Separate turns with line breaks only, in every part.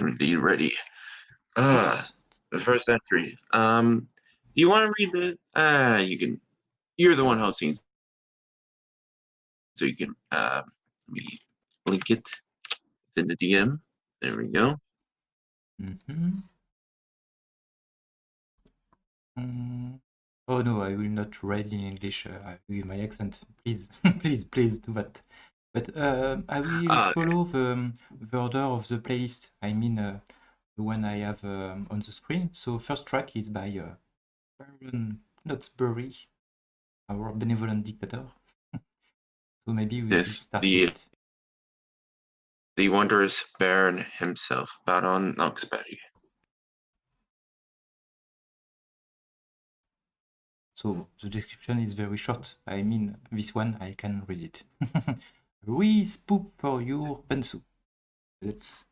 indeed ready. Uh,
Oops.
the first entry. You want to read the? You can. You're the one hosting, so you can. Let me link it. It's in the DM. There we go.
Mm-hmm. Oh no, I will not read in English with my accent. Please, please do that. But I will
Okay.
follow the order of the playlist. I mean, the one I have on the screen. So first track is by Baron Knoxbury, our benevolent dictator. So maybe we should
Yes,
start
the
it.
the wondrous Baron himself, Baron Knoxbury.
So the description is very short. I mean, this one I can read it. Re-spoop for your Bensu. Let's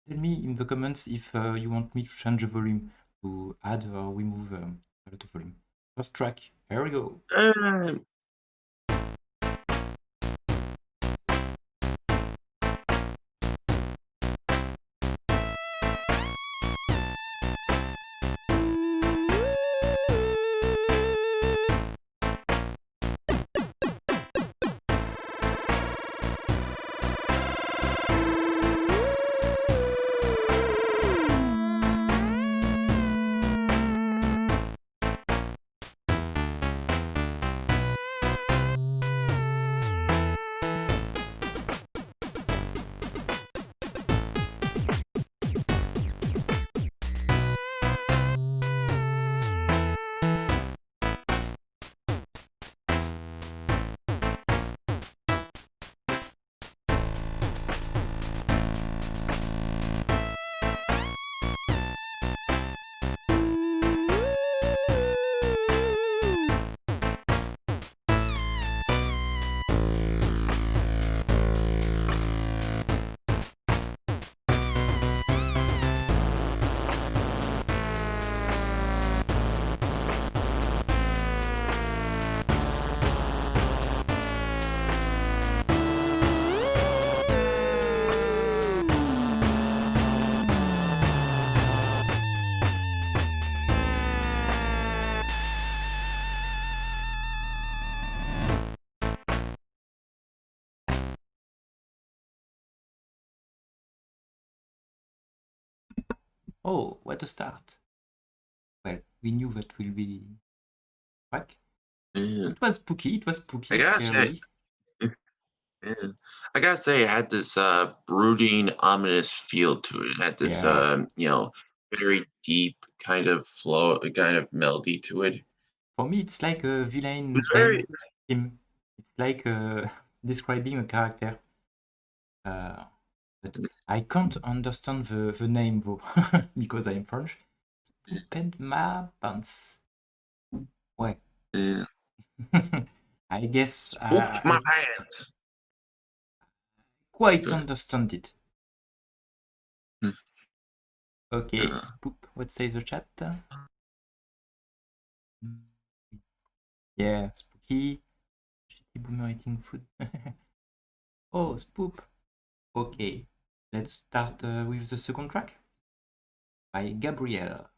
tell me in the comments if you want me to change the volume, to add or remove a lot of volume. First track, here we go. Oh, what a start. Well, we knew that will be track.
Yeah.
It was spooky,
I gotta say,
clearly.
yeah. I gotta say, it had this brooding, ominous feel to it. It had this,
Yeah.
very deep kind of flow, kind of melody to it. It
For me, it's like a
was
villain
very,
theme. It's like describing a character. But I can't understand the name though, because I'm French. Spooped my pants. Ouais.
yeah.
I guess
Spooked my
I
pants.
quite
So,
understand it.
mm,
Okay,
uh,
spoop. What say the chat? Yeah, spooky. Shitty boomer eating food. Oh, spoop. Okay, let's start with the second track by Gabriel.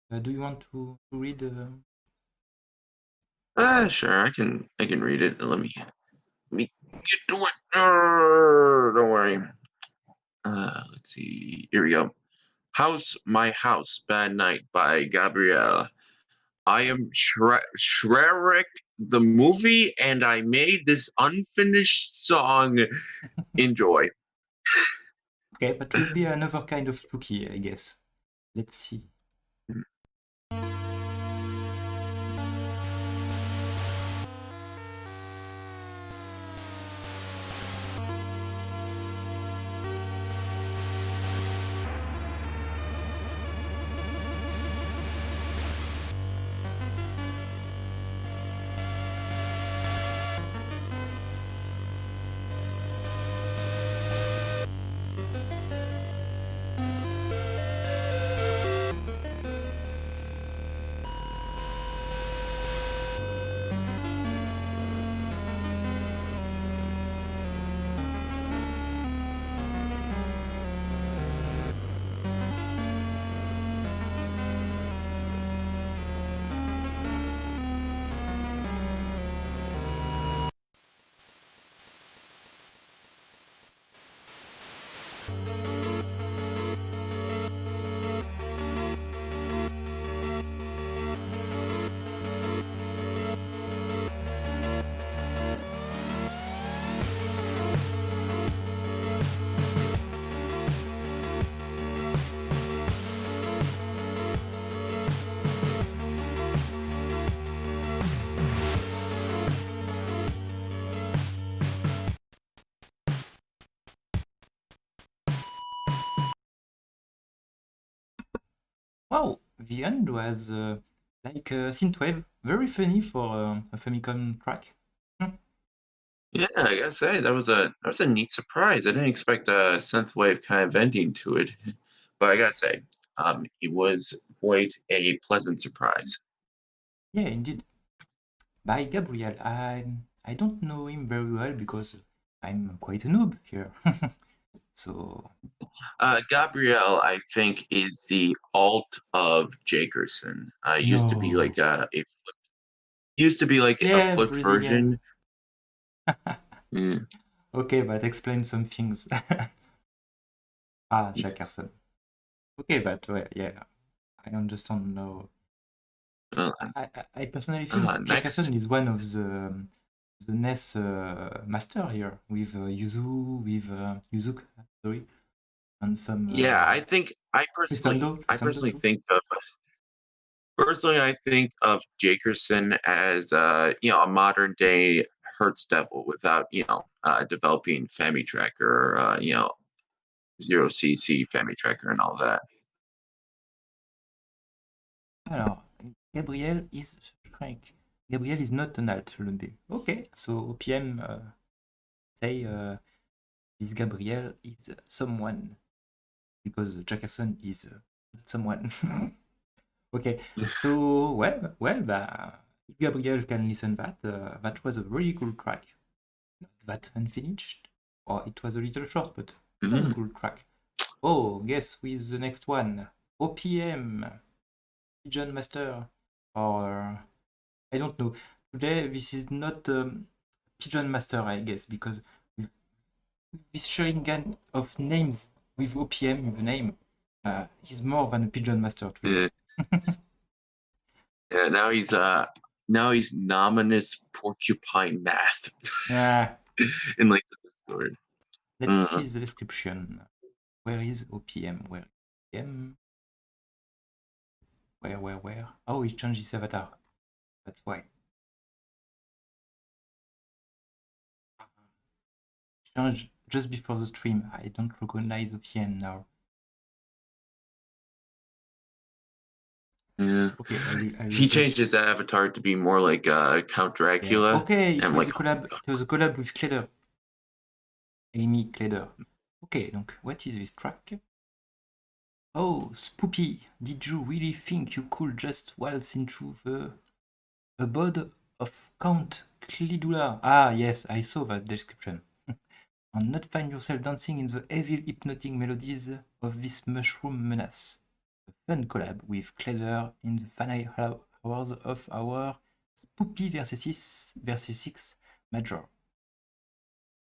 Do you want to read?
sure, I can read it. Let me get to it. Don't worry. Let's see. Here we go. My House, Bad Night by Gabrielle. I am Shrek the movie, and I made this unfinished song. Enjoy.
Okay, that will be another kind of spooky, I guess. Let's see. Wow, the end was like synthwave, very funny for a Famicom track.
Yeah, I gotta say that was a neat surprise. I didn't expect a synthwave kind of ending to it, but I gotta say, it was quite a pleasant surprise.
Yeah, indeed. By Gabriel, I don't know him very well because I'm quite a noob here. So
Gabrielle, I think, is the alt of Jakerson. Used to be
no.
like a
Yeah,
flipped version.
Brazilian.
Mm,
Okay, that explains some things. Jackerson. Okay, but well, yeah, I understand now.
uh,
I personally think
next,
Jackerson is one of the NES master here with Yuzu, with Yuzuk, sorry, and some
yeah, I think
Trisando too.
personally I think of Jakerson as a modern day Hertz Devil without developing Family Tracker, zero CC Family Tracker and all that.
Alors, Gabriel is Frank. Gabriel is not an alt Lumby. Okay, so OPM say this Gabriel is someone because Jackerson is not someone. Okay, so if Gabriel can listen that was a really cool track. Not that unfinished, or it was a little short, but it was a
Mhm.
cool track. Oh, guess who is the next one? OPM, Pigeon Master, or I don't know. Today this is not Pigeon Master, I guess, because with this sharing of names with OPM in the name, he's more than a Pigeon Master today.
Yeah, yeah. Now he's Nominous Porcupine Math
Ah,
in like the Discord.
let's
Uh,
see the description. Where is OPM? Where OPM? Where? Oh, he changed his avatar. That's why. Changed just before the stream. I don't recognize OPM now.
yeah.
Okay, I will
He changed his
just.
avatar to be more like Count
Yeah.
Dracula
Okay, it
and
was
like
a collab. It was a collab with Cleder. Amy Cleder. Okay, donc what is this track? Oh, Spoopy, did you really think you could just waltz into the abode of Count Clidula? Ah, yes, I saw that description. And not find yourself dancing in the evil hypnotic melodies of this mushroom menace. A fun collab with Cleder in the final hours of our Spoopy VRC6 Major.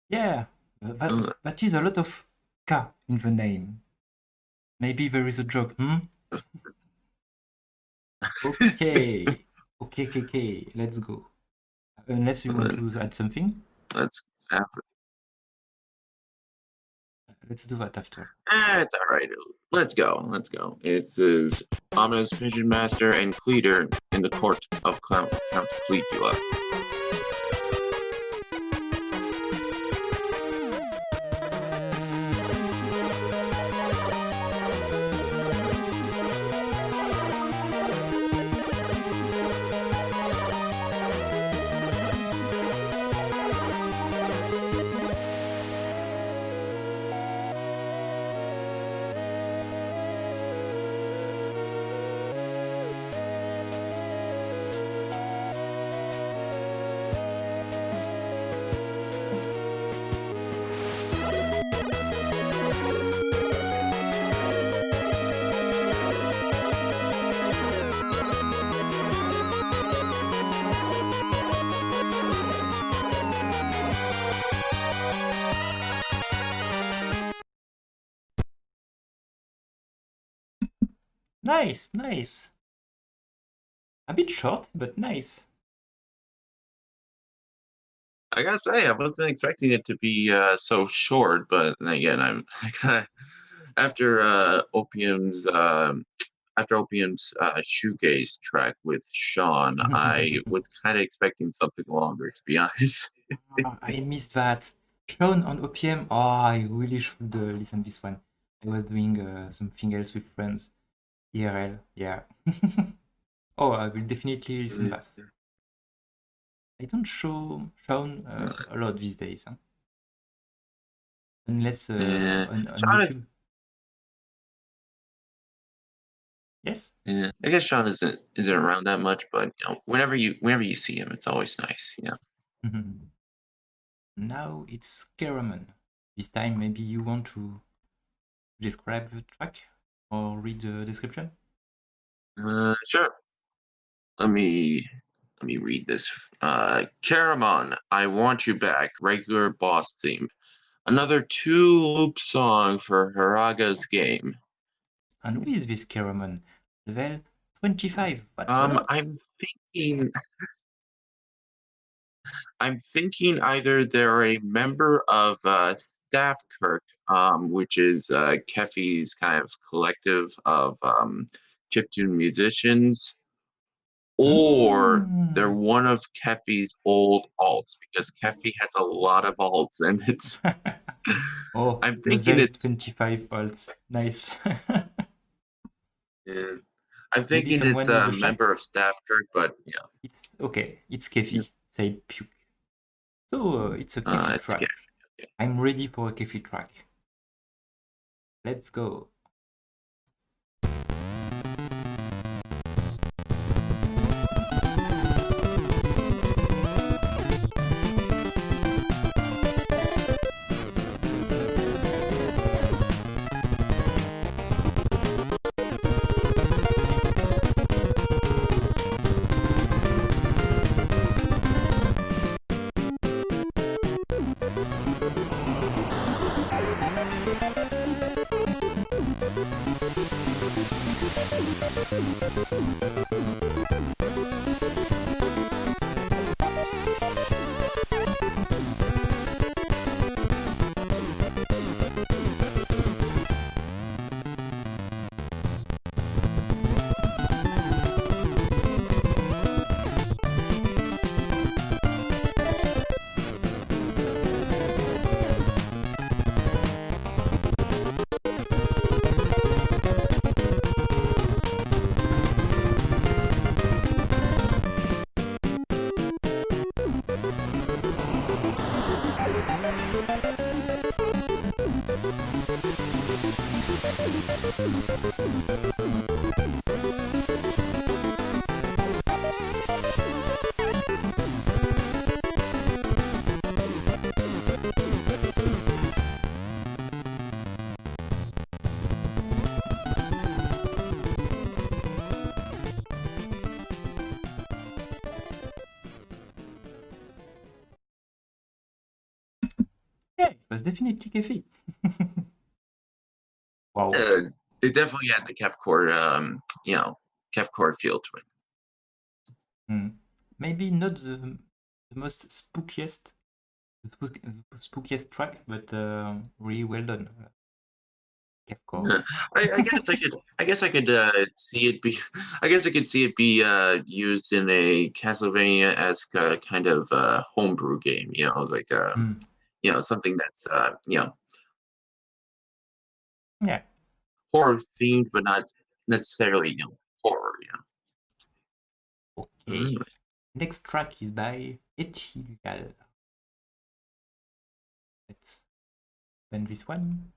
Yeah,
uh,
that is a lot of K in the name. Maybe there is a joke, hmm? Okay. Okay, let's go. Unless you want to add something,
that's after.
let's do that after.
It's all right. Let's go. Let's go. This is Ominous Pigeon Master and Cleater in the court of Count Caligula.
Nice. A bit short, but nice.
I gotta say, I wasn't expecting it to be so short, but then again, I kinda, after Opium's shoegaze track with Sean, I was kind of expecting something longer, to be honest.
I missed that. Sean on OPM. Oh, I really should listen this one. I was doing something else with friends. IRL, yeah. Oh, I will definitely listen back. I don't show Shaun a lot these days, huh? Unless
Yeah.
on
Sean is
YouTube. Yes?
yeah. I guess Sean isn't around that much, but whenever you see him, it's always nice.
Now it's Caramon. This time maybe you want to describe the track or read the description?
Sure. Let me read this. Caramon, I Want You Back, regular boss theme. Another two loop song for Haraga's game.
And who is this Caramon? Level 25, that's a lot.
I'm thinking either they're a member of Staff Kirk, which is Keffy's kind of collective of chiptune musicians, or they're
Mm.
one of Keffy's old alts because Keffy has a lot of alts, and it's.
Oh,
I'm thinking
level
it's.
25 alts. Nice.
Yeah, I'm
Maybe
thinking it's
someone in
a
the chat.
member of Staff Kirk, but yeah,
It's okay. It's Kefi. Say puke. So it's a Kefi
it's
track.
Keffy. Yeah.
I'm ready for a Kefi track. Let's go. Yeah, it was definitely Kefi. Wow.
It definitely had the Kev chord, Kev chord feel to it.
Maybe not the most spookiest, the spookiest track, but really well done. Kefcore.
Yeah. I guess I could see it be. I guess I could see it be used in a Castlevania-esque kind of homebrew game. Like something that's
Yeah.
horror themed, but not necessarily horror.
Okay.
Anyway.
Next track is by Echilgal. Let's open this one.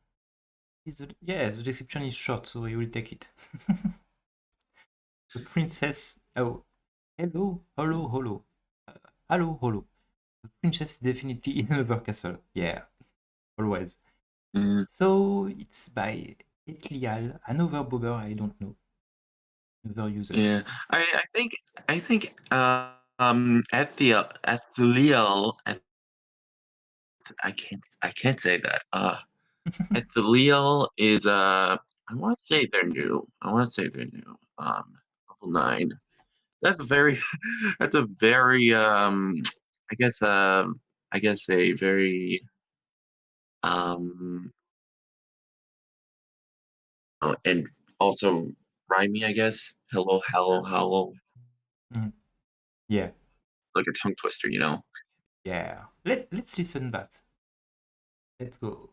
Yeah, the description is short, so I will take it. The princess. Oh, hello, hello, hello. Hello, hello. The princess definitely in another castle. Yeah, always.
Mm,
So it's by Etlial, another bobber I don't know. Another user.
yeah, I think Etheliel. I can't say that. Etheliel is I want to say they're new. Level 9. That's a very that's a very I guess I guess a very um and also rhymey, I guess. Hello, hello, hello.
Mhm. Yeah,
Like a tongue twister.
yeah. Let's listen that. Let's go.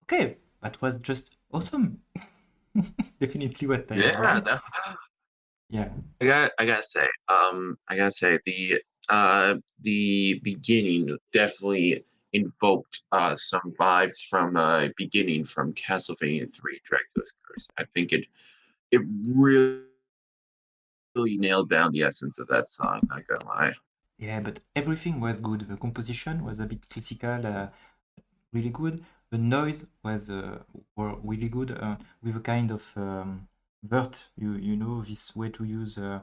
Okay, that was just awesome. Definitely what I
Yeah,
wanted. Yeah.
I gotta say the beginning definitely invoked some vibes from beginning from Castlevania 3 Dracula's Curse. I think it really nailed down the essence of that song, not gonna lie.
Yeah, but everything was good. The composition was a bit classical, really good. The noise was were really good with a kind of vert. You know this way to use the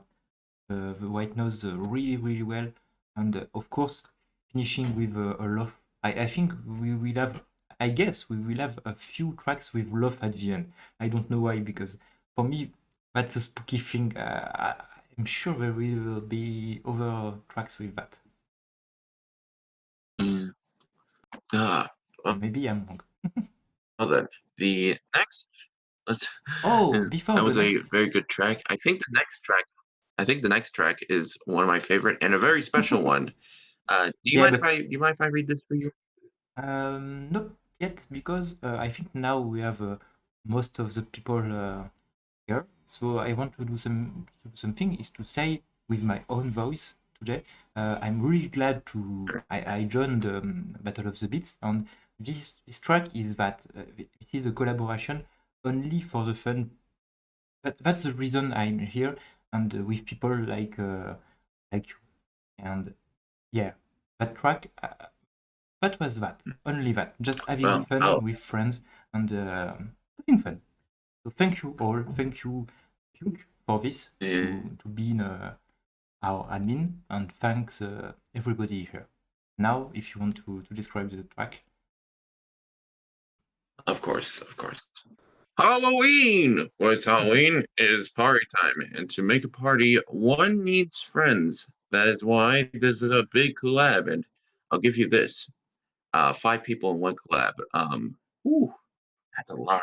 white noise really well, and of course finishing with a love. I think we will have. I guess we will have a few tracks with love at the end. I don't know why, because for me that's a spooky thing. I'm sure there will be other tracks with that.
Mm, ah, well,
Maybe I'm wrong.
well then, the next let's
Oh, before
that
the
was a
next.
very good track. I think the next track is one of my favorite and a very special one.
Yeah, but
Do you mind if I read this for you?
not yet, because I think now we have most of the people here. So I want to do something is to say with my own voice today. I'm really glad I joined Battle of the Beats, and this track is that this is a collaboration only for the fun. That's the reason I'm here, and with people like you. And yeah, that track. That was that. Only that. Just having
Well,
fun
oh,
with friends and having fun. So thank you all. Thank you, Duke, for this
eh,
to be in, our admin, and thanks everybody here. Now, if you want to describe the track.
of course, of course. Halloween! What's Halloween? It is party time, and to make a party, one needs friends. That is why this is a big collab, and I'll give you this: 5 people in one collab. Whew, that's a lot.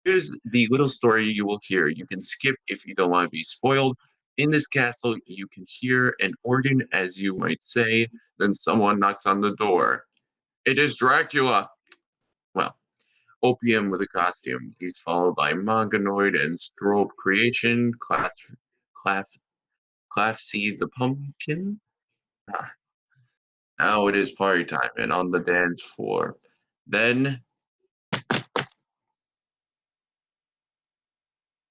Here's the little story you will hear. You can skip if you don't want to be spoiled. In this castle, you can hear an organ, as you might say. Then someone knocks on the door. It is Dracula. Well, Opium with a costume. He's followed by Monganoid and Strobe Creation, Claf, Clafsy the Pumpkin. Ah, now it is party time and on the dance floor. Then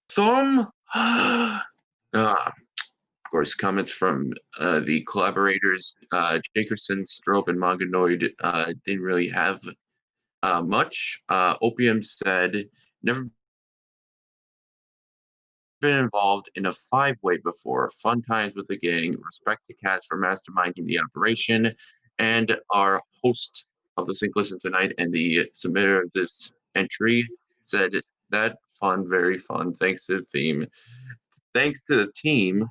Thumb. Of course, comments from the collaborators, Jakerson, Strobe, and Monganoid didn't really have much. Opium said, never been involved in a 5-way before. Fun times with the gang. Respect to Cass for masterminding the operation. And our host of the Sync Listen Tonight and the submitter of this entry said, that fun, very fun. Thanks to the theme. Thanks to the team,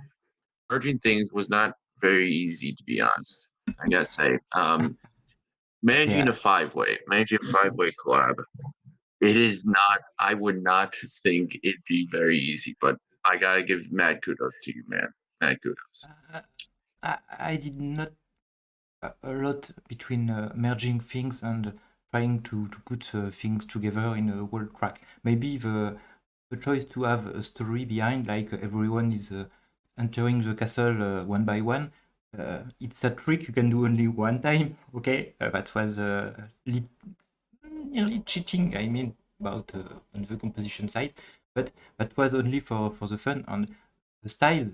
merging things was not very easy, to be honest. I gotta say,
Yeah.
managing a 5-way collab, it is not. I would not think it'd be very easy, but I gotta give mad kudos to you, man. Mad kudos.
Uh, I did not a lot between merging things and trying to put things together in a whole track. Maybe the choice to have a story behind, like everyone is entering the castle one by one. It's a trick you can do only one time. Okay, that was nearly cheating. I mean, about on the composition side, but that was only for the fun, and the style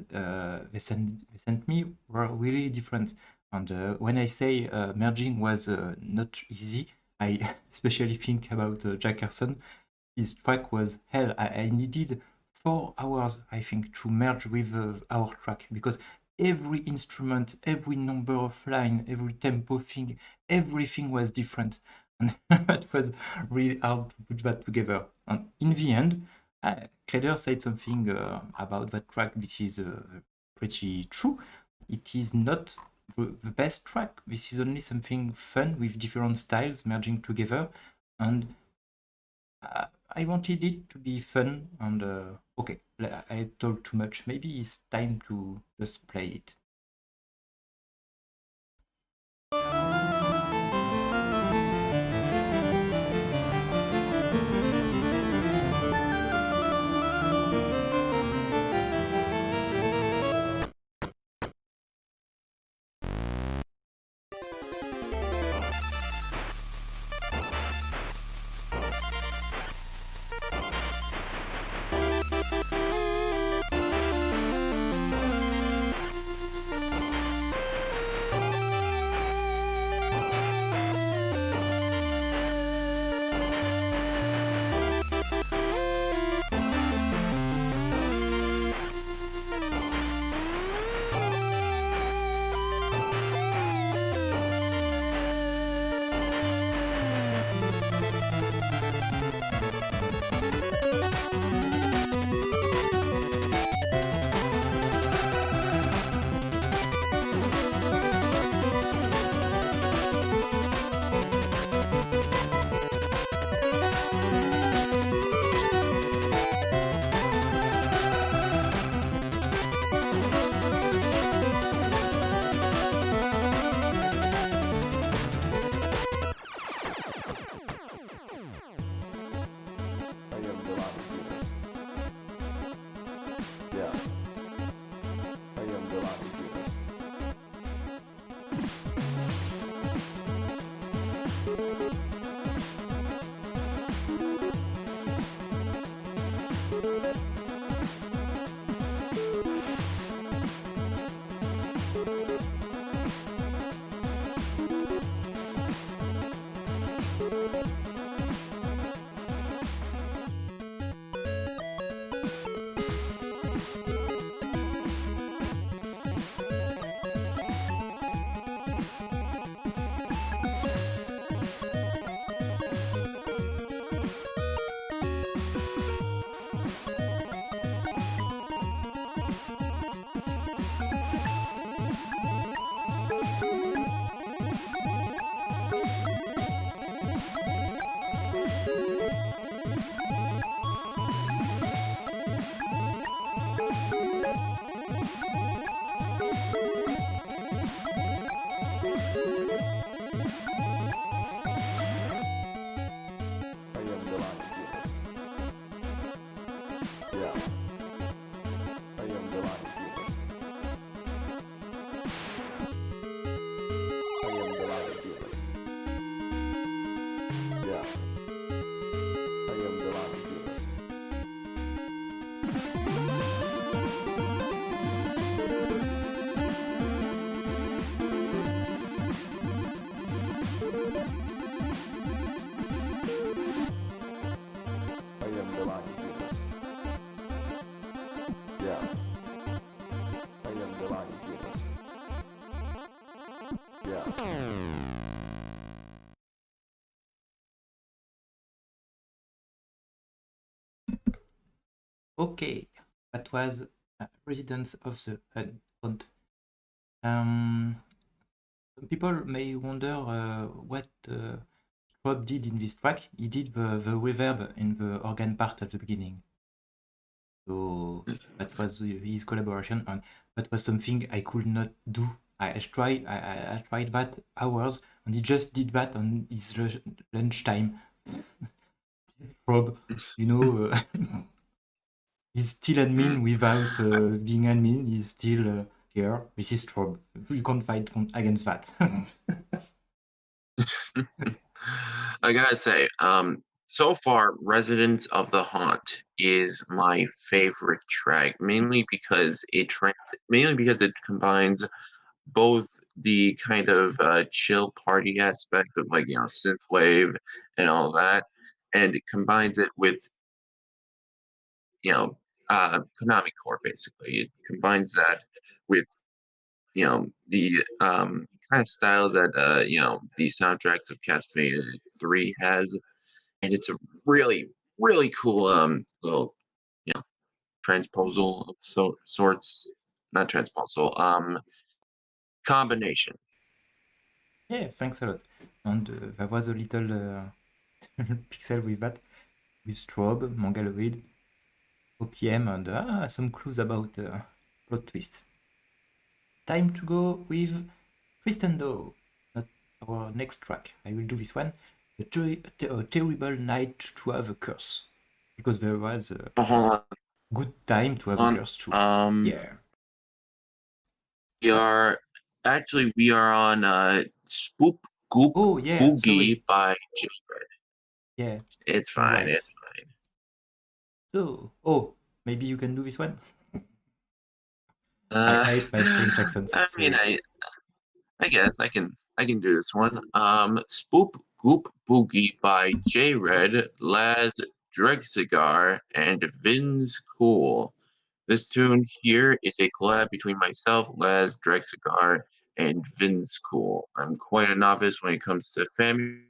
they sent me were really different. And when I say merging was not easy, I especially think about Jackerson. His track was hell. I needed 4 hours, I think, to merge with our track, because every instrument, every number of line, every tempo thing, everything was different. And that was really hard to put that together. And in the end, Cleader said something about that track, which is pretty true. It is not the best track. This is only something fun with different styles merging together. And I wanted it to be fun. And okay, I talked too much. Maybe it's time to just play it. Okay, that was Residents of the Hunt. Some people may wonder what Rob did in this track. He did the reverb in the organ part at the beginning. So that was his collaboration, and that was something I could not do. I tried that hours, and he just did that on his lunchtime. Rob, you know, he's still admin without being admin. He's still here. This is Rob. You can't fight against that.
I gotta say, so far, Residents of the Haunt is my favorite track, mainly because it combines both the kind of chill party aspect of like synthwave and all that, and it combines it with you know Konami core basically. It combines that with the kind of style that the soundtracks of Castlevania 3 has, and it's a really cool little you know transposal of sorts, not transposal, combination.
Yeah, thanks a lot. And there was a little pixel with that, with strobe, mongoloid, OPM, and some clues about plot twist. Time to go with Tristando, not our next track. I will do this one. A terrible night to have a curse, because there was a
Hold
good time to have a
on.
curse too.
Um,
Yeah.
we are we are on Spoop Goop
Oh yeah, sorry.
Boogie by J.
Yeah,
It's
you're
fine.
right.
It's fine.
So, oh, maybe you can do this one. I
Uh,
hate my French accents,
I mean,
so
I guess I can do this one. Spoop Goop Boogie by J Red, Laz Dregcigar, and Vin's Cool. This tune here is a collab between myself, Laz Dregcigar, and Vin's Cool. I'm quite a novice when it comes to family,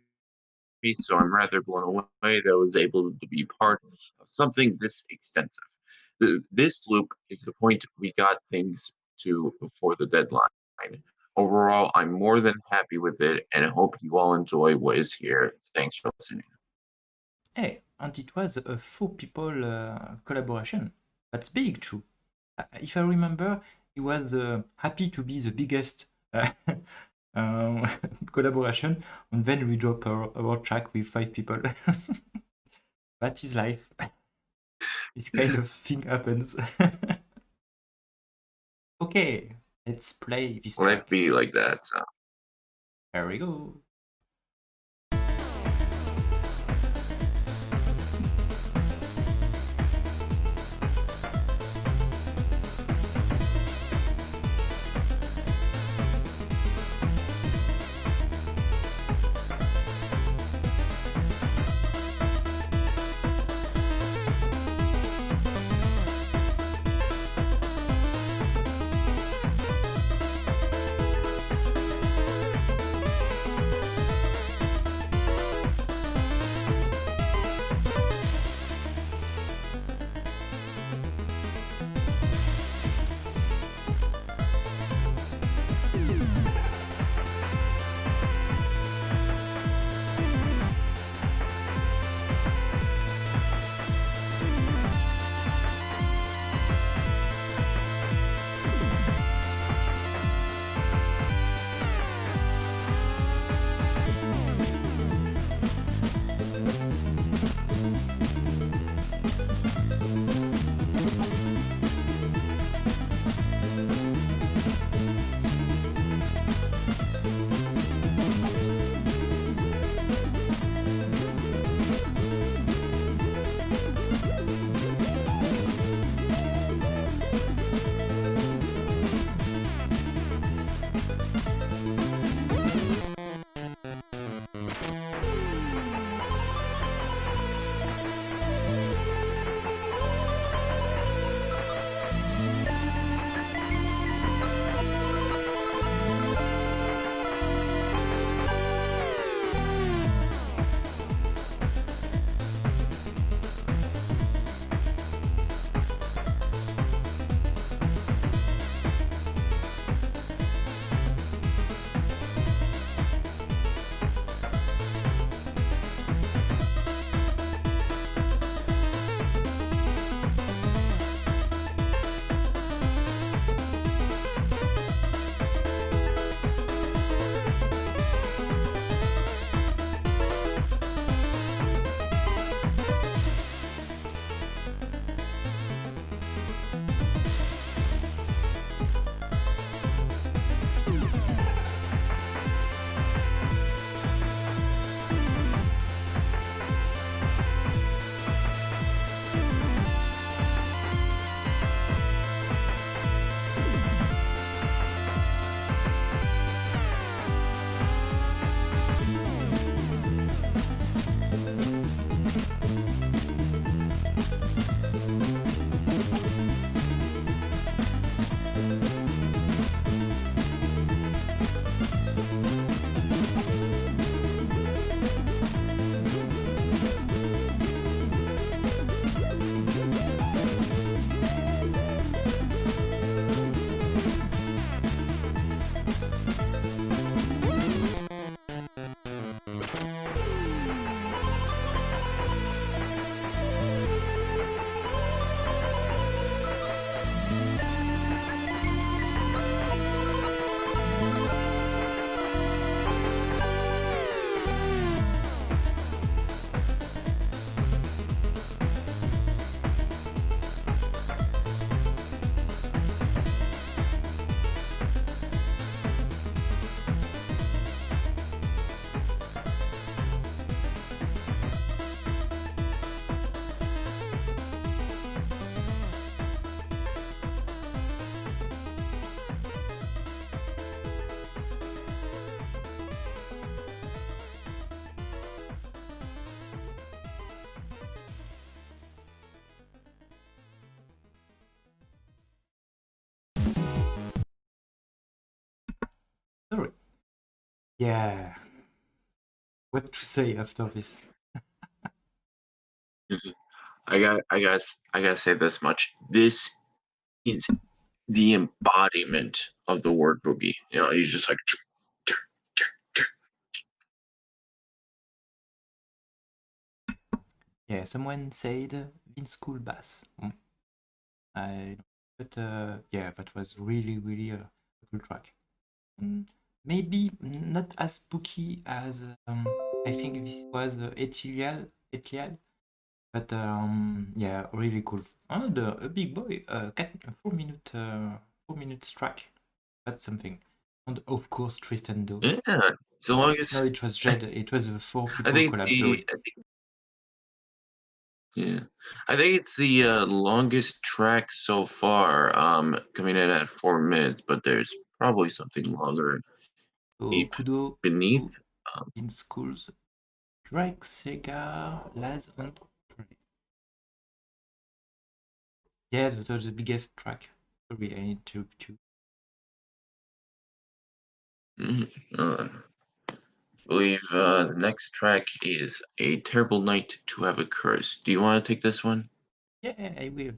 so I'm rather blown away that I was able to be part of something this extensive. This loop is the point we got things to before the deadline. Overall, I'm more than happy with it, and I hope you all enjoy what is here. Thanks for listening.
hey, and it was a 4 people collaboration. That's big too. If I remember, he was happy to be the biggest um, collaboration, and then we drop our track with 5 people. That is life. This kind of thing happens. Okay, let's play this
Life
track.
be like that. So.
Here we go. Sorry. Yeah. What to say after this?
I gotta say this much. This is the embodiment of the word boogie. You know, he's just like.
Yeah, someone said Vince Cool Bass. But yeah, that was really a cool track. Maybe not as spooky as I think this was Etial, but yeah, really cool. And a big boy, 4 minutes track. That's something. And of course, Tristan Do.
Yeah, so long as
No, it was Jed. It was the 4 people
I think it's
collab. Sorry.
yeah, I think it's the longest track so far. Coming in at 4 minutes, but there's probably something longer
So
deep
kudo
beneath.
to in schools. Drake, Sega, Laz, and Prey. Yes, that was the biggest track. Sorry, I need to.
I believe the next track is A Terrible Night to Have a Curse. Do you want to take this one?
Yeah, I will.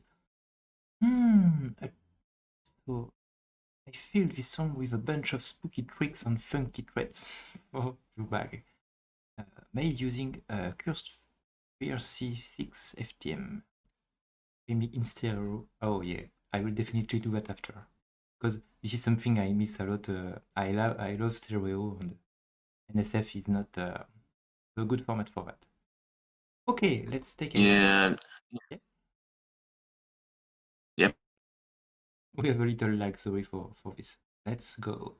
So I filled this song with a bunch of spooky tricks and funky threads for your bag, made using a cursed VRC6 FTM. Maybe in stereo. Oh yeah, I will definitely do that after, because this is something I miss a lot. I love stereo, and NSF is not a good format for that. Okay, let's take a listen.
Yeah.
Yeah.
Yep.
We have a little lag, sorry for this. Let's go.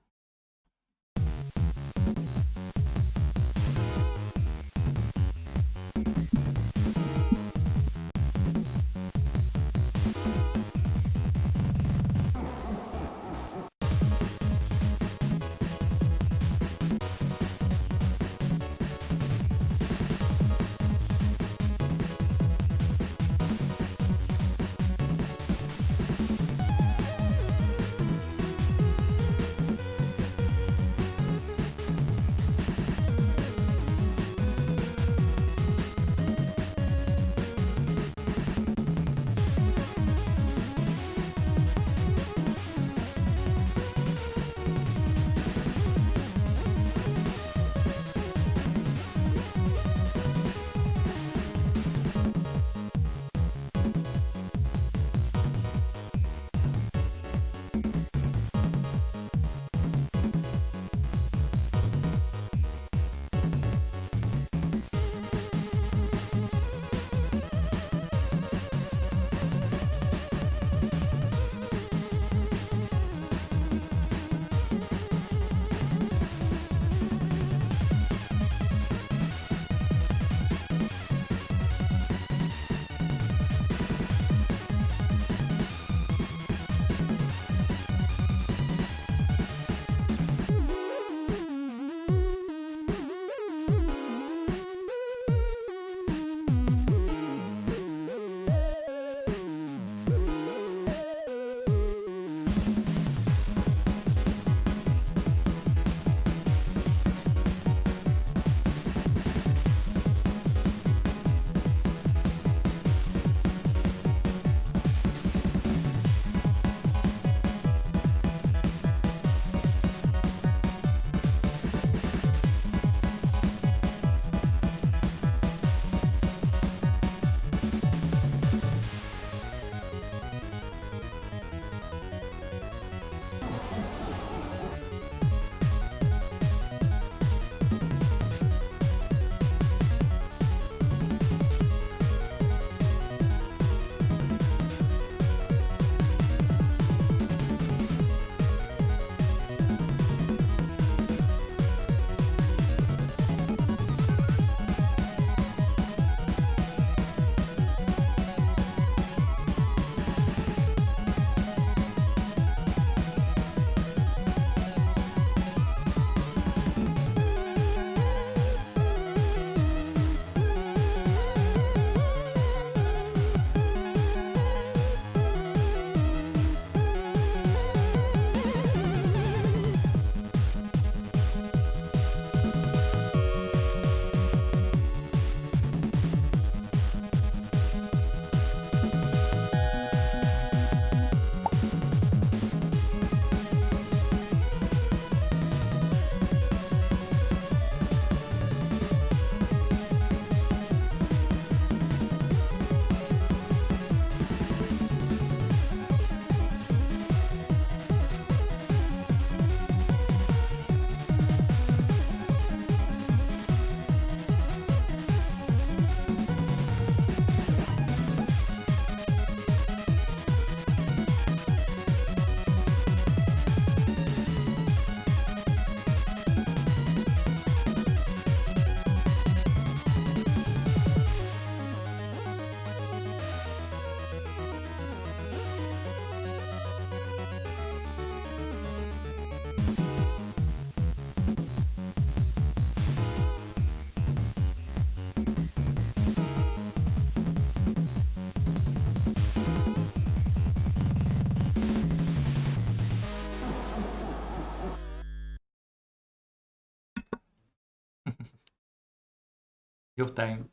Your time.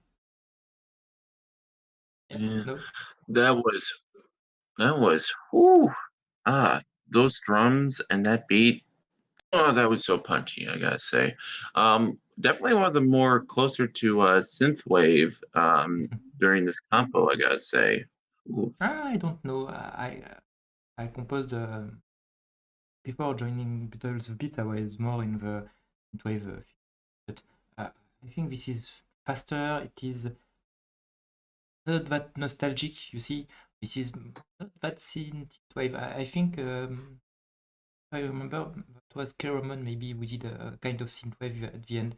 Yeah,
Yeah,
no?
that was whoo, those drums and that beat. Oh, that was so punchy, I gotta say. Definitely one of the more closer to synthwave during this compo, I gotta say. Ooh.
I don't know. I composed before joining Beatles of Beat. I was more in the synthwave, but I think this is faster. It is not that nostalgic. You see, this is not that synthwave. I think I remember that was Caramon. Maybe we did a kind of synthwave at the end.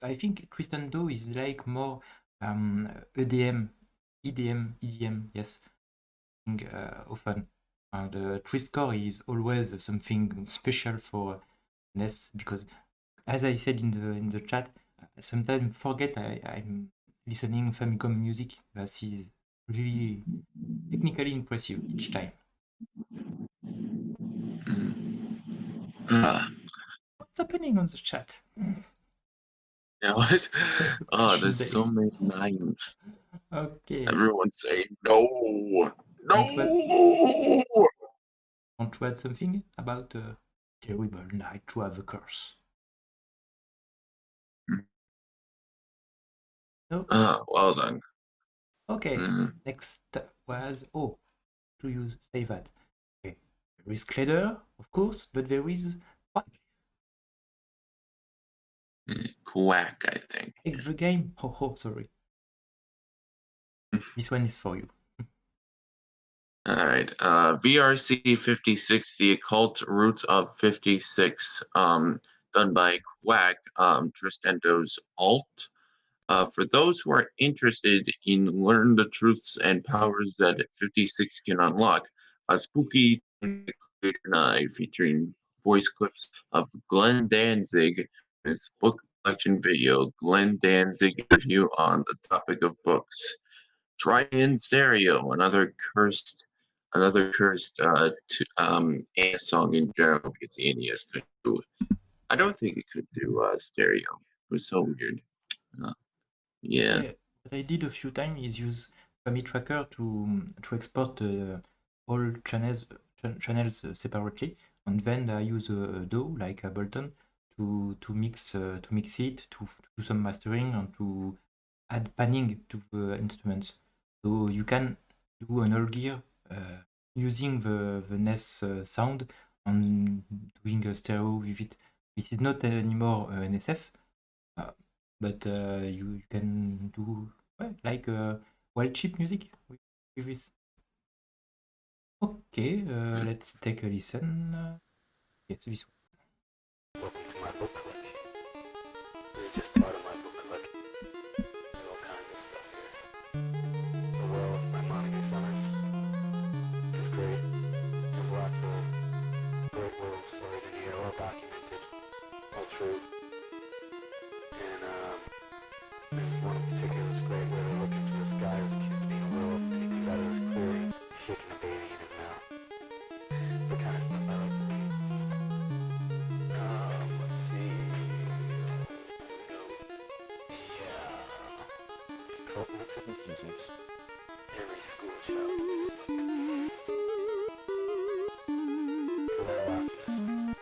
I think Kristen Doe is like more EDM, EDM. Yes, often. And Twistcore is always something special for Ness because, as I said in the chat, sometimes forget I'm listening Famicom music. That is really technically impressive each time.
Ah,
What's happening on the chat?
you know what? Oh,
Question
there's so
day.
many names.
Okay.
Everyone's saying no,
Want to add,
no.
want to add something about Terrible Night to have a curse? No?
Well done.
Okay.
Mm,
Next was, oh, do you say that? Okay. There is Cleader, of course, but there is Quack.
Quack, I think.
Take the game. Oh, sorry. This one is for you.
All right. VRC56, The Occult Roots of 56, done by Quack, Tristendo's alt. For those who are interested in learn the truths and powers that 56 can unlock, a spooky night featuring voice clips of Glenn Danzig, his book collection video, Glenn Danzig interview on the topic of books. Try in stereo, another cursed NES song in general because the NES could do. I don't think it could do stereo. It was so weird. Uh, yeah.
What I did a few times is use FamiTracker to export all channels separately, and then I use a DAW like Ableton to mix it, to do some mastering, and to add panning to the instruments. So you can do an all gear using the NES sound and doing a stereo with it. This is not anymore an SF, but you can do like wild chip music with this. Okay, let's take a listen. Yes, this one.
Welcome to my book collection. This is just part of my book collection. There's all kinds of stuff here. The World by Monica Summers. This is great. The Black Bull. Great world stories in here, all documented, all true. And there's one in particular that's great where they look into the sky as accused of being a world, and he comes out of his clearing, shaking a baby in his mouth. The kind of stuff I like to read. Let's see. Yeah. Cult mix of physics. Every school child in this book. Learn a lot from this.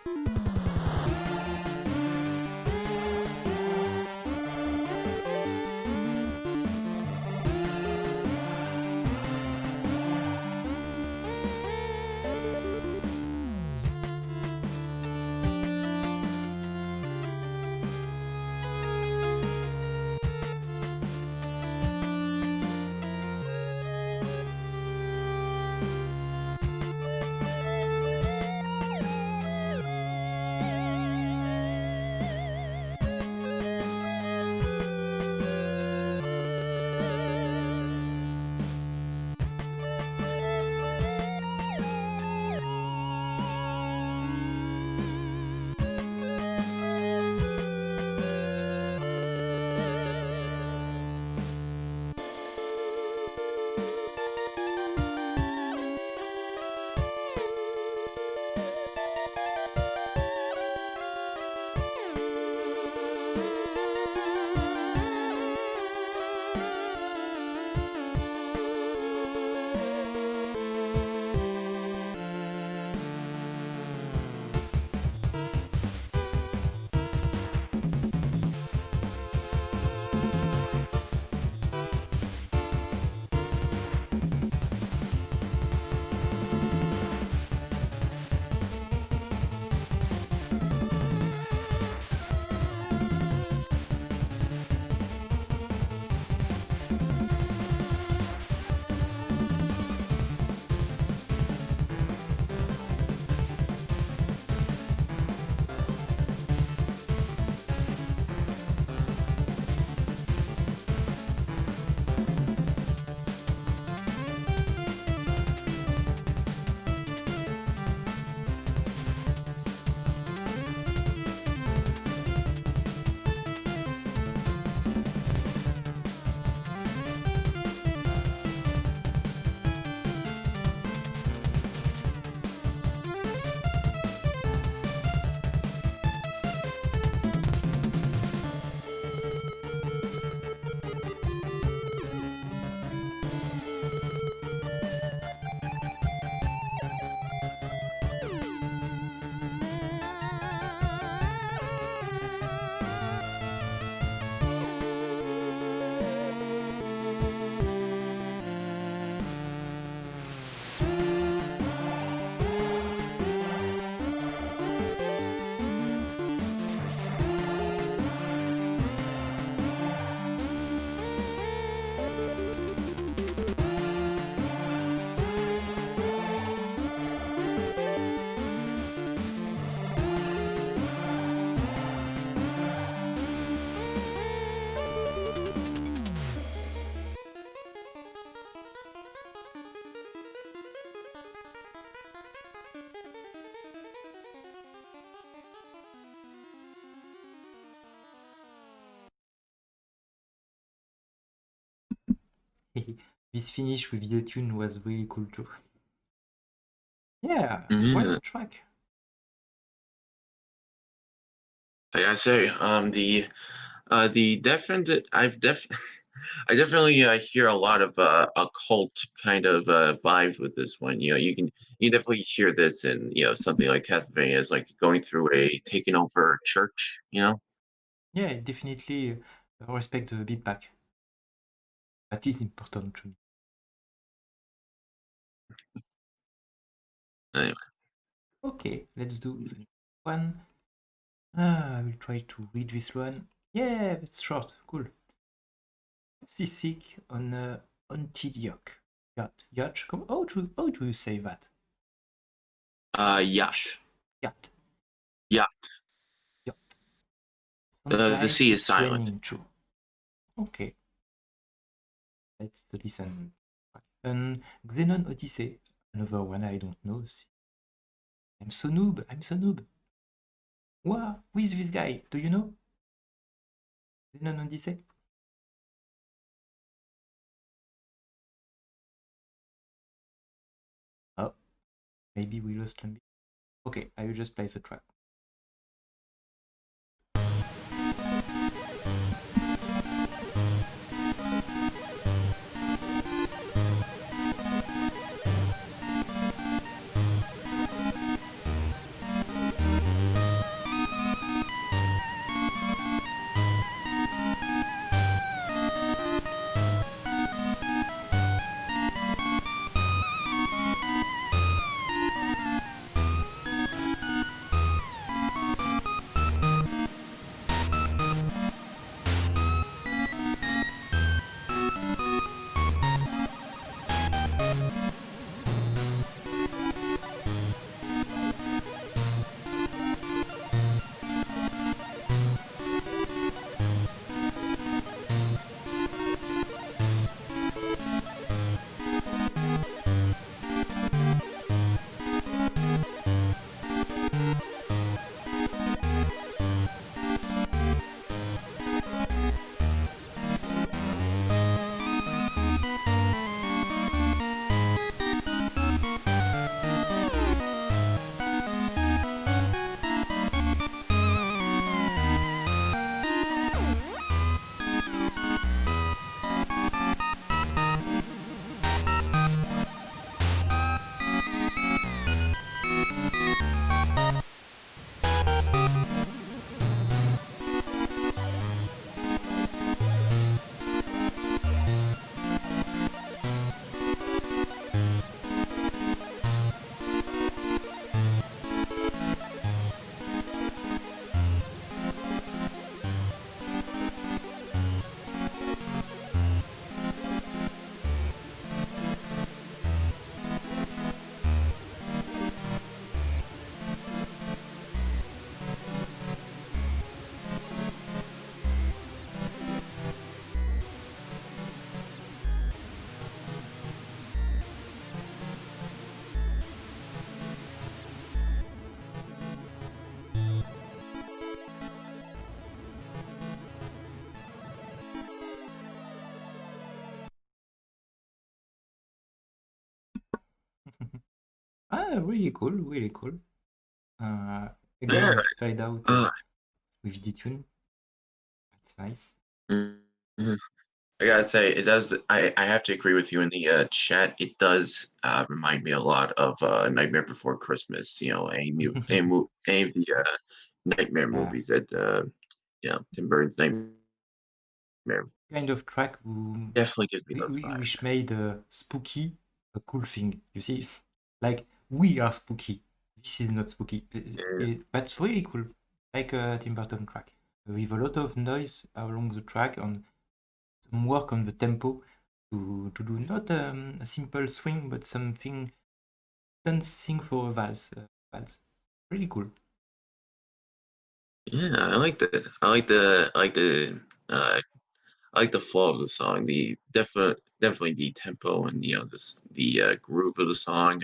This finish with the tune was really cool too. Yeah,
Yeah.
what track?
Like I say, the definite I definitely hear a lot of occult kind of vibes with this one. You definitely hear this in something like Castlevania is like going through a taking over church.
Yeah, definitely respect the beat back. That is important to me.
Anyway.
Okay, let's do the next one. I will try to read this one. Yeah, it's short. Cool. Sisik on Tidiok. Yacht. How do you say that?
Yacht.
Yacht.
Yacht.
Yacht. Sounds
The
like
C is
it's
silent.
raining too. Okay. Let's listen. Xenon Odyssey. Another one I don't know. I'm so noob. Wow, who is this guy? Do you know? Xenon Odyssey? Oh, maybe we lost Lumby. Okay, I will just play the track. Really cool, really cool. Again,
Yeah.
played out
Uh,
with D-Tune. That's nice.
mhm. I gotta say, it does. I have to agree with you in the chat. It does remind me a lot of Nightmare Before Christmas. Any of the nightmare
Yeah,
movies that Tim Burton's Nightmare
kind of track who,
definitely gives me those vibes.
which made spooky a cool thing. You see, like we are spooky. This is not spooky, but it's really cool. Like a Tim Burton track with a lot of noise along the track and some work on the tempo to do not a simple swing but something dancing for a valse. Really cool.
Yeah, I like the flow of the song. The definitely the tempo and the groove of the song.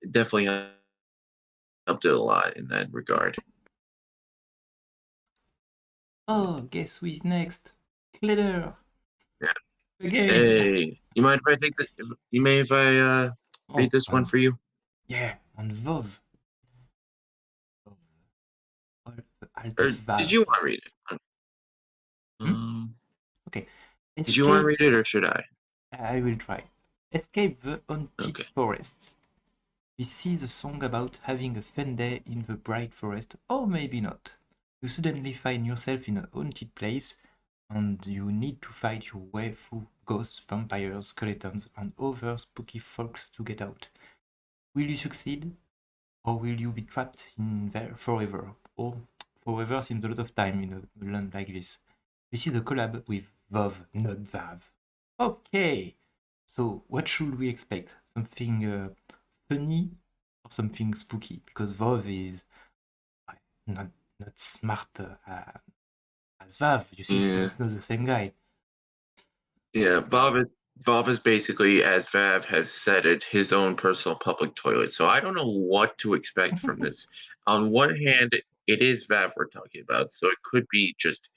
It definitely helped it a lot in that regard.
Oh, guess who is next? Glitter.
Yeah.
Again.
Hey, you mind if I take the? You may if I read this one for you?
Yeah, on VOV. Alt
Or
of VAV.
did you want to read it?
Okay.
Did you want to
Escape.
read it or should I?
I will try. Escape the haunted
Okay.
forest. This is a song about having a fun day in the bright forest, or maybe not. You suddenly find yourself in a haunted place, and you need to fight your way through ghosts, vampires, skeletons, and other spooky folks to get out. Will you succeed? Or will you be trapped in there forever? Or forever seems a lot of time in a land like this. This is a collab with VOV, not VAV. Okay, so what should we expect? Something funny or something spooky? Because VOV is not smart as VAV. You see,
Yeah.
it's not the same guy.
Yeah, Bob is basically, as Vav has said it, his own personal public toilet. So I don't know what to expect from this. On one hand, it is Vav we're talking about, so it could be just,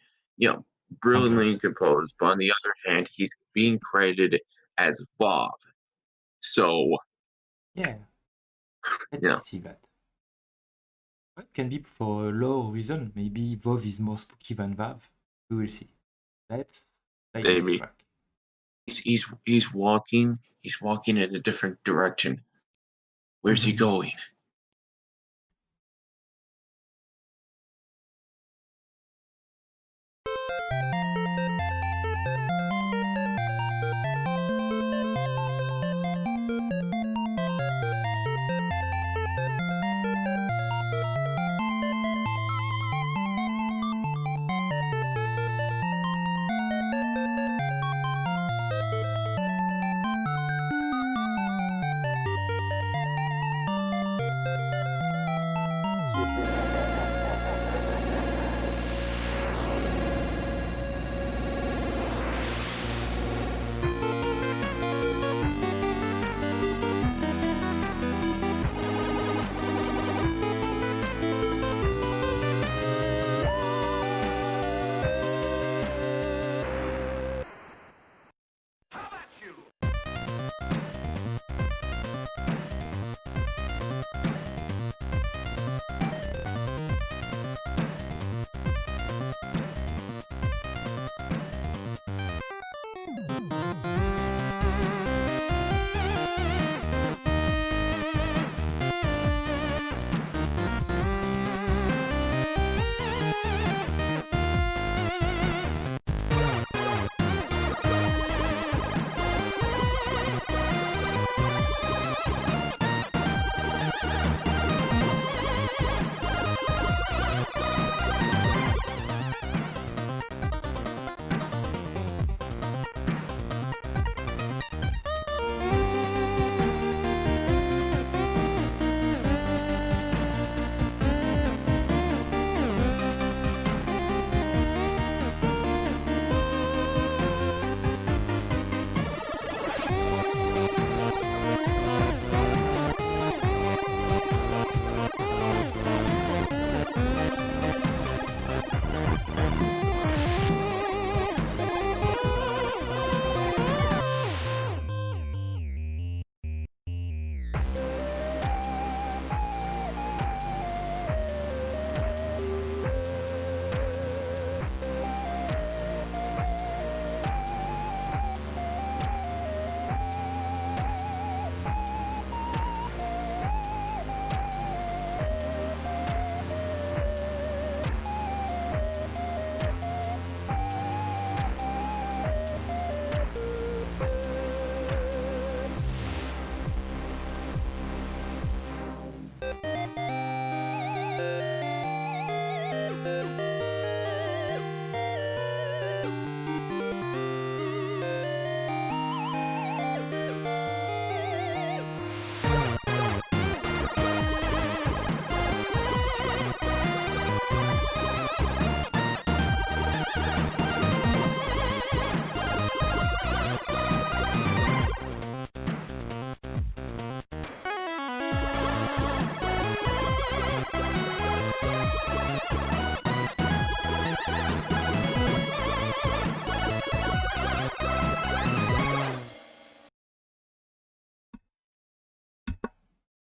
brilliantly
Bonkers.
composed. But on the other hand, he's being credited as Bob. So,
Yeah, let's
you know,
see that. It can be for a lore reason. Maybe VOV is more spooky than VAV. We will see. Let's play this
maybe
track.
he's walking in a different direction. Where's he going?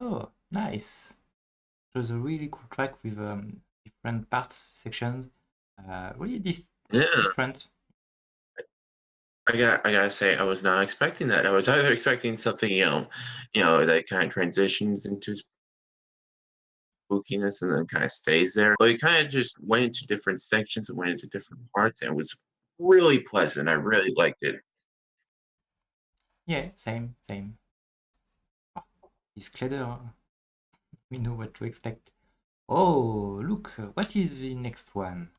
Oh, nice. It was a really cool track with different parts, sections. Really
Yeah,
different.
I gotta say, I was not expecting that. I was either expecting something, that kind of transitions into spookiness and then kind of stays there. But it kind of just went into different sections and went into different parts, and it was really pleasant. I really liked it.
Yeah, same. Oh, it's clever. We know what to expect. Oh, look, what is the next one?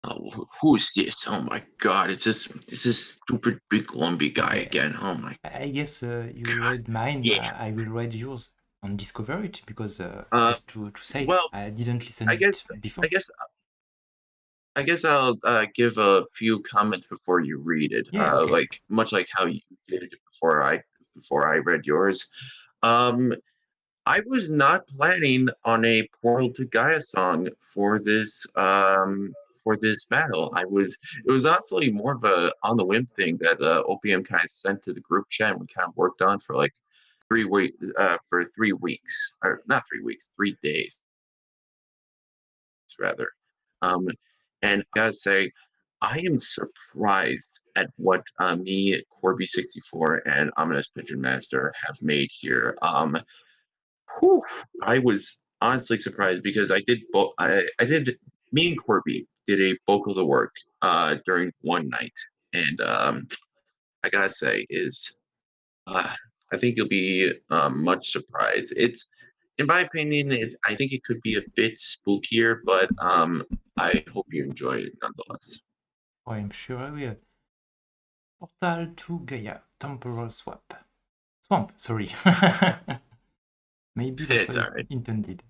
Oh, who's this? Oh my God! It's this stupid big Lumby guy
Okay,
again. Oh my
I guess you
God!
read mine.
Yeah.
I will read yours and discover it because
Uh,
just to say,
well,
I didn't listen
I
it
guess I
before.
guess I guess I'll give a few comments before you read it.
Yeah, okay.
Like much like how you did before I read yours. Um, I was not planning on a Portal to Gaia song for this battle. It was honestly more of a on the whim thing that OPM kind of sent to the group chat and we kind of worked on for like 3 weeks, or not 3 weeks, 3 days rather. Um, and I gotta say, I am surprised at what me, Corby64, and Ominous Pigeon Master have made here. Whew, I was honestly surprised because I did both. I did. Me and Corby did a bulk of the work during one night, and I gotta say is uh, I think you'll be much surprised. In my opinion, I think it could be a bit spookier, but I hope you enjoy it nonetheless.
Oh, I'm sure I will. Portal to Gaia, temporal swamp, sorry. Maybe that's
It's
what
all
is
right.
intended.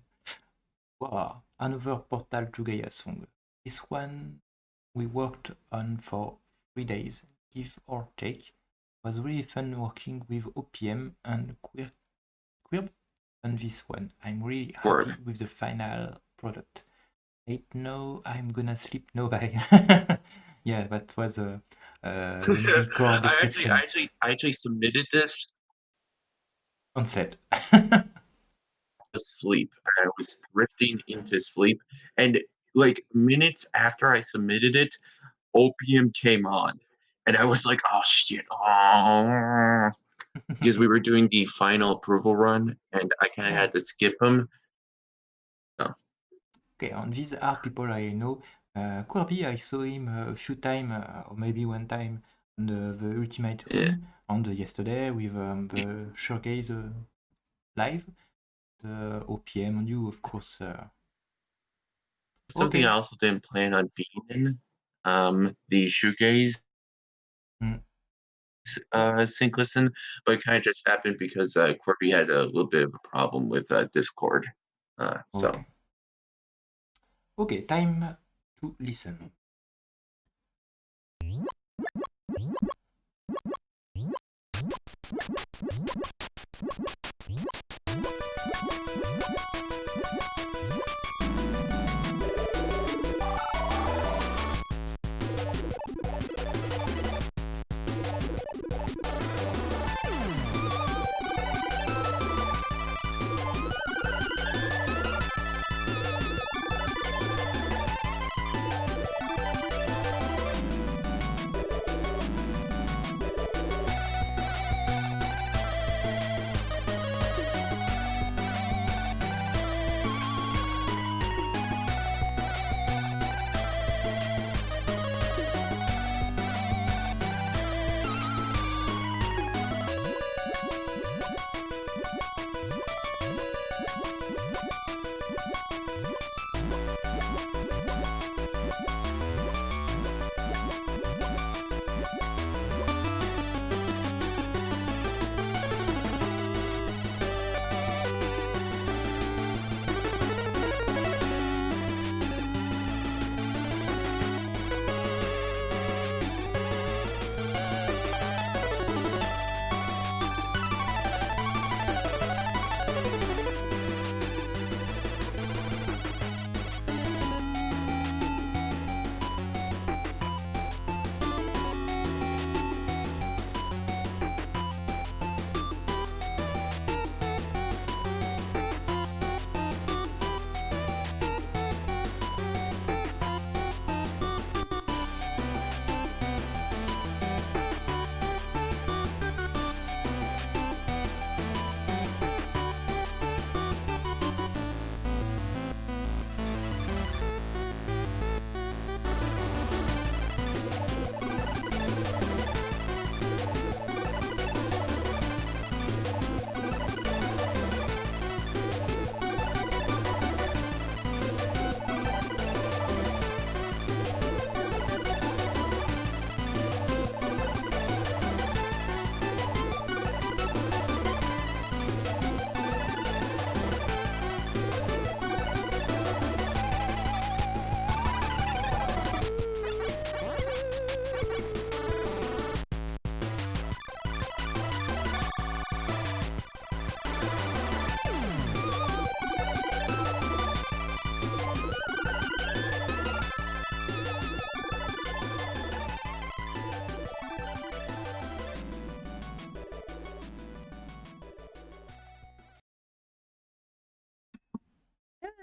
Wow, another Portal to Gaia song. This one we worked on for 3 days, give or take. It was really fun working with OPM and Quirb on this one. I'm really happy
Word.
with the final product. Ain't no, I'm gonna sleep no bye. Yeah, that was a Lumby core
I actually, I
description
actually, I actually submitted this
concept.
to sleep. I was drifting into sleep, and like minutes after I submitted it, Opium came on, and I was like, "Oh shit!" Oh, because we were doing the final approval run, and I kind of
Yeah.
had to skip him. So,
Okay, and these are people I know. Corby, I saw him a few times, or maybe one time, on the Ultimate
yeah.
Hoon, and yesterday with the Shoregaze live, the OPM, and you, of course.
Something I
Okay.
also didn't plan on being in. The shoegaze
Mm,
sync listen, but it kind of just happened because Corby had a little bit of a problem with Discord. So.
okay. Okay, time to listen.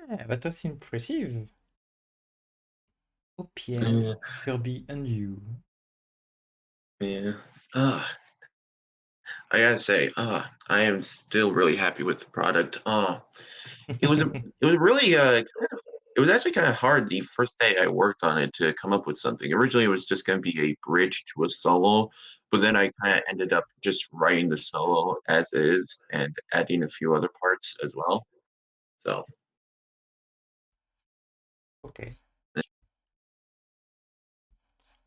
Yeah, that was impressive. OPM,
Yeah.
Kirby, and you.
Yeah. I gotta say, I am still really happy with the product. It was really it was actually kind of hard the first day I worked on it to come up with something. Originally, it was just going to be a bridge to a solo, but then I kind of ended up just writing the solo as is and adding a few other parts as well. So
Okay.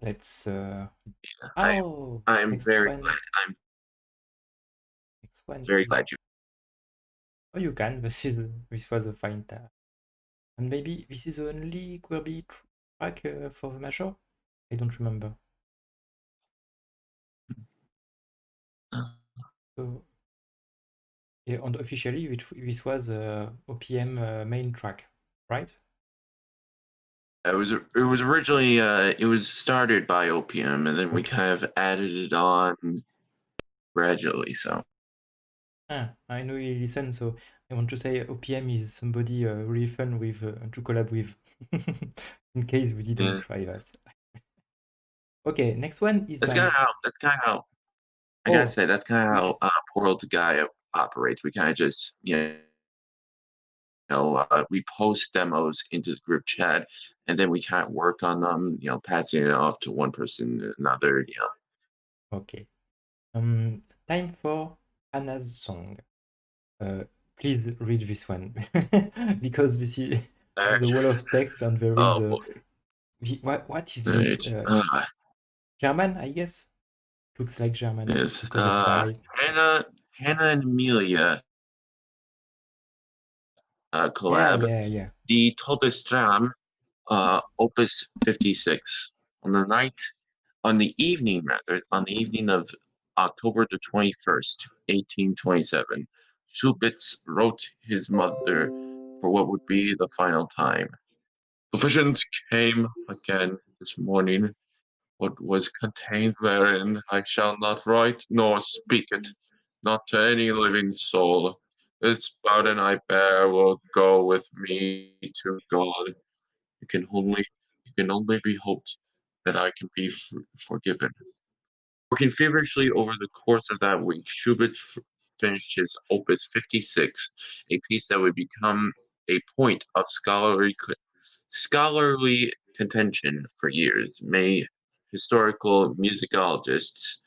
Let's
I
oh,
I'm
next
very
one.
glad. I'm
Next one
very
is
glad you.
oh, you can. This was a fine task. And maybe this is the only Kirby track for the major. I don't remember. So yeah, and officially this was OPM main track, right?
It was originally it was started by OPM and then we
Okay.
kind of added it on gradually. So
I know you listen, so I want to say OPM is somebody really fun with to collab with. In case we didn't
yeah,
try that. Okay, next one is by
that's kind of how I gotta
oh
say that's kind of
we
how Portal to Gaia operates. We kind of just we post demos into the group chat, and then we kind of work on them. Passing it off to one person to another.
okay. Time for Anna's song. Please read this one because this is a wall
Actually,
of text and there is
oh
a
boy,
what is this?
it
German, I guess. Looks like German
is
because of die.
Hannah and Amelia
Yeah,
collab.
yeah, yeah.
Die Todesstram, Opus 56 on the night on the evening of October the 21st, 1827, Schubitz wrote his mother for what would be the final time. The visions came again this morning. What was contained therein I shall not write nor speak it, not to any living soul. This burden I bear will go with me to God. It can only be hoped that I can be forgiven. Working feverishly over the course of that week, Schubert finished his Opus 56, a piece that would become a point of scholarly contention for years. Many historical musicologists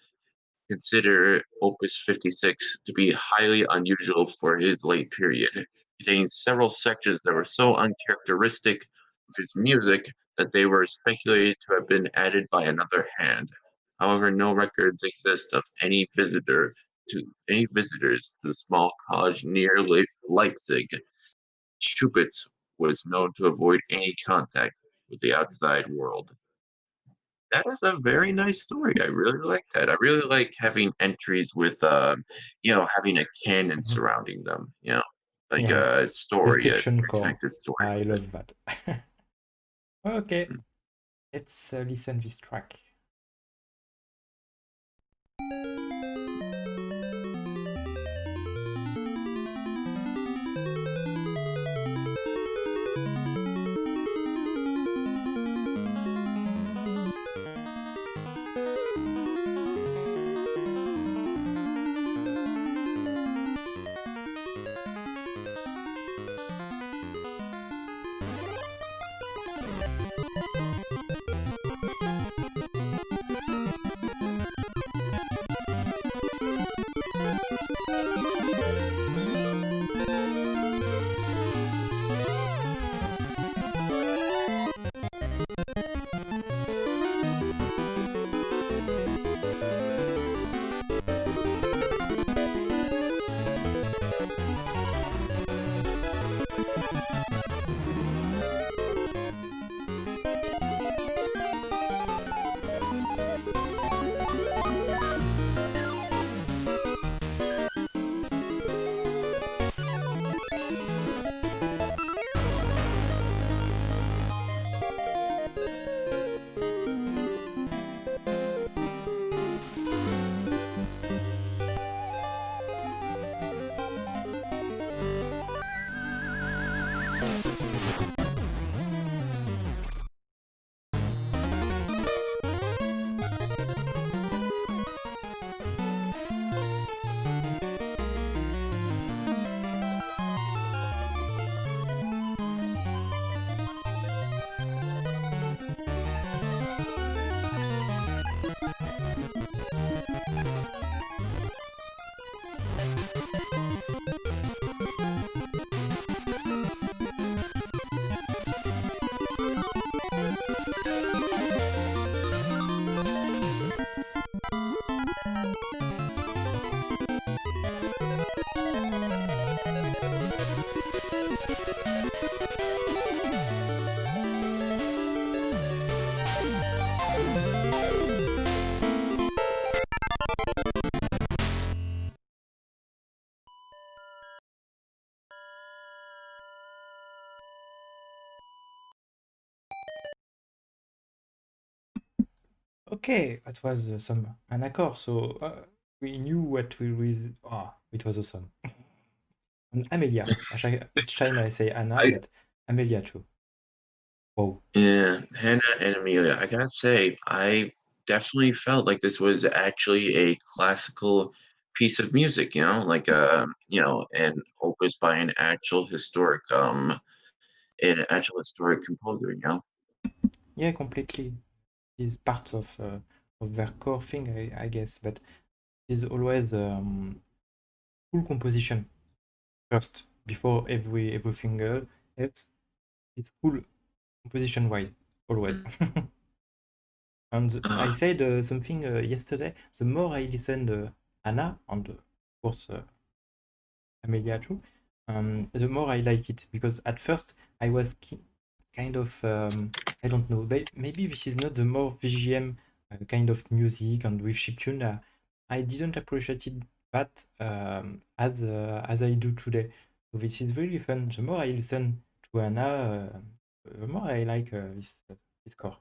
consider Opus 56 to be highly unusual for his late period, containing several sections that were so uncharacteristic of his music that they were speculated to have been added by another hand. However, no records exist of any visitors to the small college near Leipzig. Schubitz was known to avoid any contact with the outside world. That is a very nice story. I really like that. I really like having entries with, having a canon
Mhm.
surrounding them. Like
Yeah,
a story, a
description core.
connected story
I
with it.
love that. Okay, let's listen this track. Okay, that was some an accord. So we knew what we was. It was awesome. And Amelia. Each time I say Anna,
I
but Amelia too. Wow.
Yeah, Hannah and Amelia. I gotta say, I definitely felt like this was actually a classical piece of music, like an opus by an actual historic composer.
Yeah, completely. Is part of their core thing, I guess. But it's always full composition first before everything else. It's full composition wise always. And I
Uh,
said something yesterday. The more I listened Anna and of course Amelia too, the more I like it because at first I was kind of I don't know. Maybe this is not the more VGM kind of music and with chiptune. I didn't appreciate it that as I do today. So this is really fun. The more I listen to Anna, the more I like this score.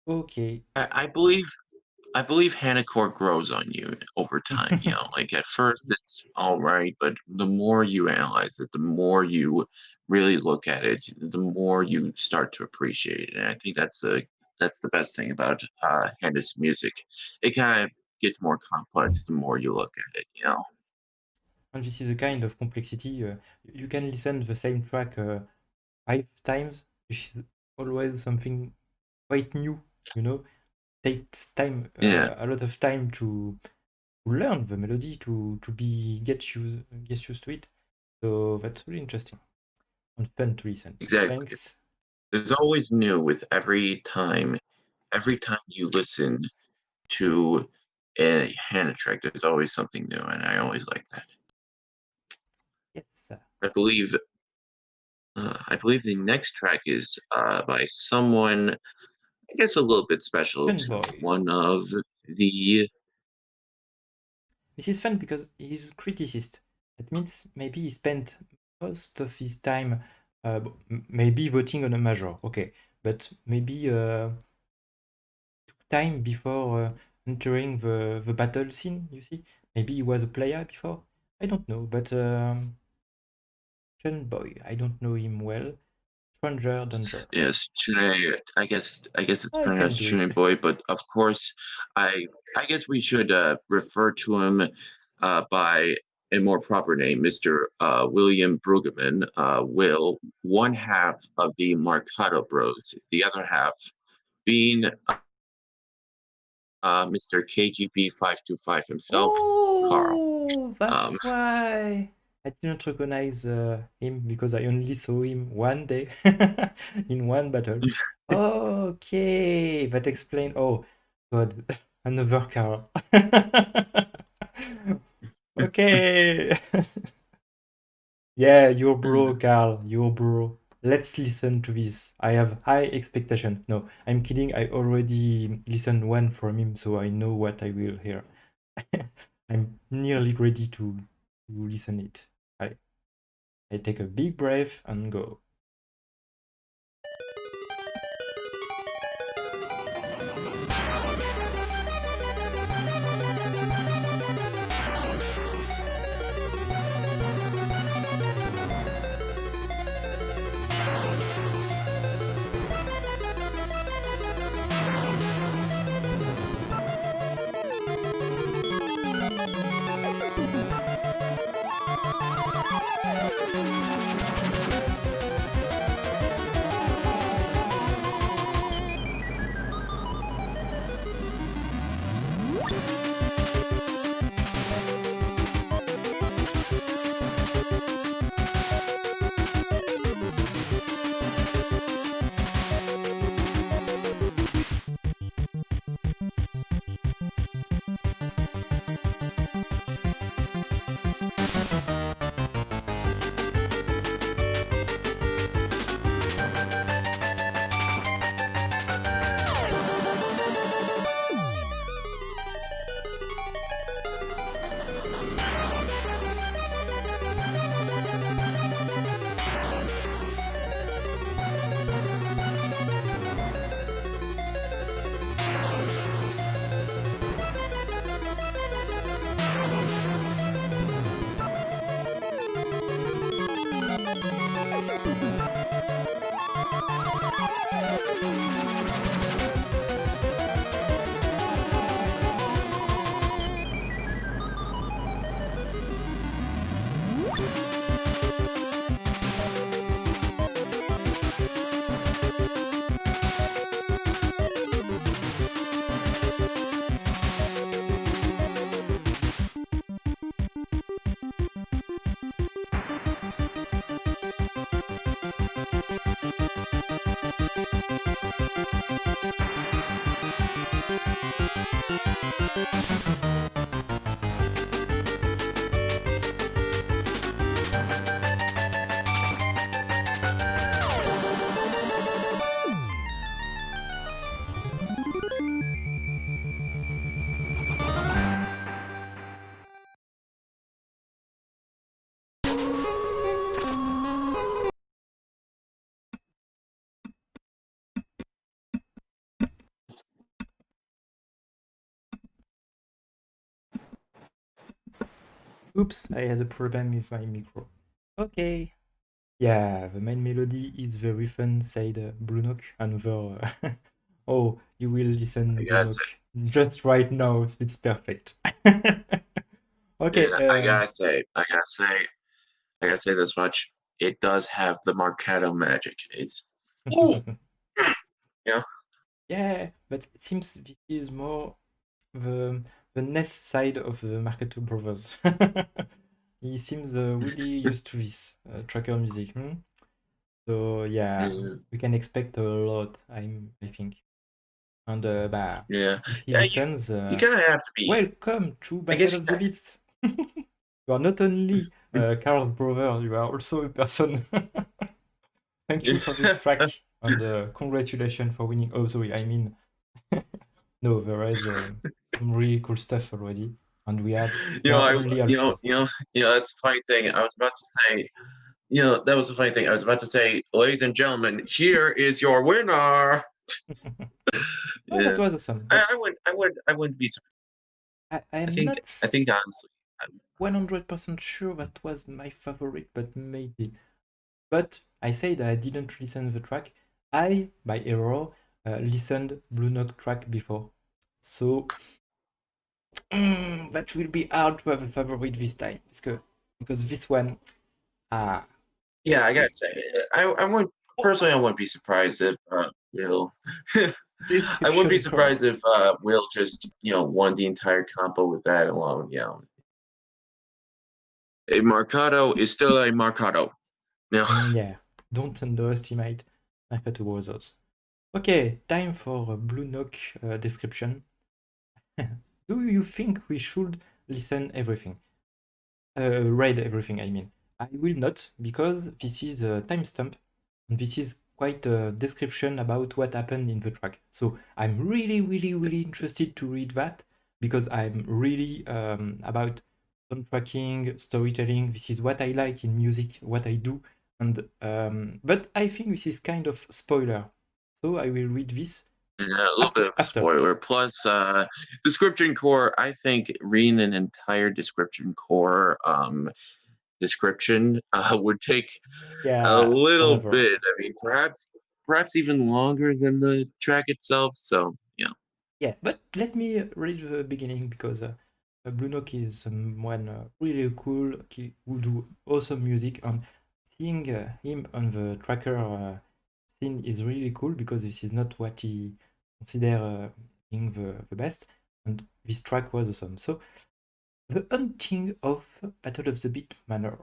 Okay.
I believe Hannah Core grows on you over time. Like at first it's all right, but the more you analyze it, the more you really look at it, the more you start to appreciate it. And I think that's the best thing about Hannah's music. It kind of gets more complex the more you look at it.
And this is a kind of complexity. You can listen the same track 5 times, which is always something quite new. You know, takes time,
Yeah,
a lot of time to learn the melody, to get used to it. So that's really interesting and fun to listen.
exactly.
Thanks.
There's always new with every time you listen to a Hannah track, there's always something new, and I always like that.
Yes,
I believe I believe the next track is by someone, I guess, a little bit special
fun
to
boy.
one of the.
This is fun because he's a criticist. That means maybe he spent most of his time, maybe voting on a major. Okay, but maybe took time before entering the battle scene. You see, maybe he was a player before. I don't know, but Sean Boy, I don't know him well. Stranger Danger.
Yes, Shune, I guess it's
I can
pronounced
do
Shune
it.
Boy, but of course, I guess we should refer to him by a more proper name, Mr. William Brueggemann. Will, one half of the Marcato Bros, the other half being Mr. KGB 525 himself, Carl.
Oh,
Um,
that's why I didn't recognize him because I only saw him one day in one battle. Okay, that explain. Oh, God, another car. Okay. Yeah, you're bro, Carl. You're bro. Let's listen to this. I have high expectation. No, I'm kidding. I already listened one from him, so I know what I will hear. I'm nearly ready to listen it. I take a big breath and go. Oops, I had a problem with my micro. Okay. Yeah, the main melody is very fun, said Blue Nook. Another. Oh, you will listen,
I
Blue
gotta say,
Nook, just right now. It's perfect. Okay.
yeah, I gotta say this much. It does have the Marcato magic. It's ooh, you know,
Yeah, but it seems this is more the NES side of the Marketo brothers. He seems really used to this tracker music. So yeah,
yeah,
we can expect a lot. I think. And bah,
yeah,
if he
yeah.
listens,
You kind of have to be.
welcome to
I
Battle
guess
of the Beats. You are not only Carl's brother, you are also a person. Thank you for this track and congratulations for winning. Oh, sorry, I mean, no, there is some really cool stuff already, and we are only halfway.
That's a funny thing. I was about to say, that was a funny thing. I was about to say, ladies and gentlemen, here is your winner.
Oh, that
Yeah,
was awesome. But
I wouldn't be surprised.
I'm
I think
not
honestly,
100% sure that was my favorite, but maybe. But I said I didn't listen to the track. I, by error, listened Blue Note track before. So that will be hard to have a favorite this time. Because this one, ah,
yeah, I gotta say, I wouldn't personally. I wouldn't be surprised if Will. I wouldn't be
description core.
surprised if Will just won the entire compo with that alone. A Marcado is still a Marcado.
Yeah, don't underestimate Nakatu Brothers. Okay, time for a Blue Note description. Do you think we should listen everything? Read everything, I mean. I will not, because this is a timestamp, and this is quite a description about what happened in the track. So I'm really, really, really interested to read that, because I'm really about soundtracking, storytelling. This is what I like in music, what I do, and but I think this is kind of spoiler. So I will read this
Yeah, a little bit of a
after.
spoiler. Plus, description core. I think reading an entire description core description would take a
Yeah,
little
forever.
bit. I mean, perhaps even longer than the track itself. So yeah.
Yeah, but let me read the beginning because Blue Note is someone really cool who do awesome music, and seeing him on the tracker scene is really cool because this is not what he consider being the best, and this track was awesome. So, the hunting of Battle of the Beat Manor.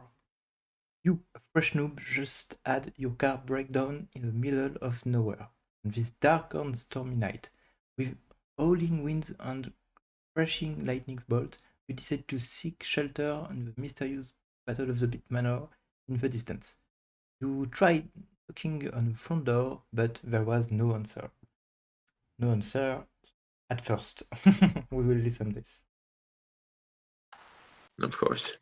You, a fresh noob, just had your car break down in the middle of nowhere on this dark and stormy night. With howling winds and crashing lightning bolts, you decide to seek shelter on the mysterious Battle of the Beat Manor in the distance. You tried knocking on the front door, but there was no answer. No answer at first. We will listen this.
Of course.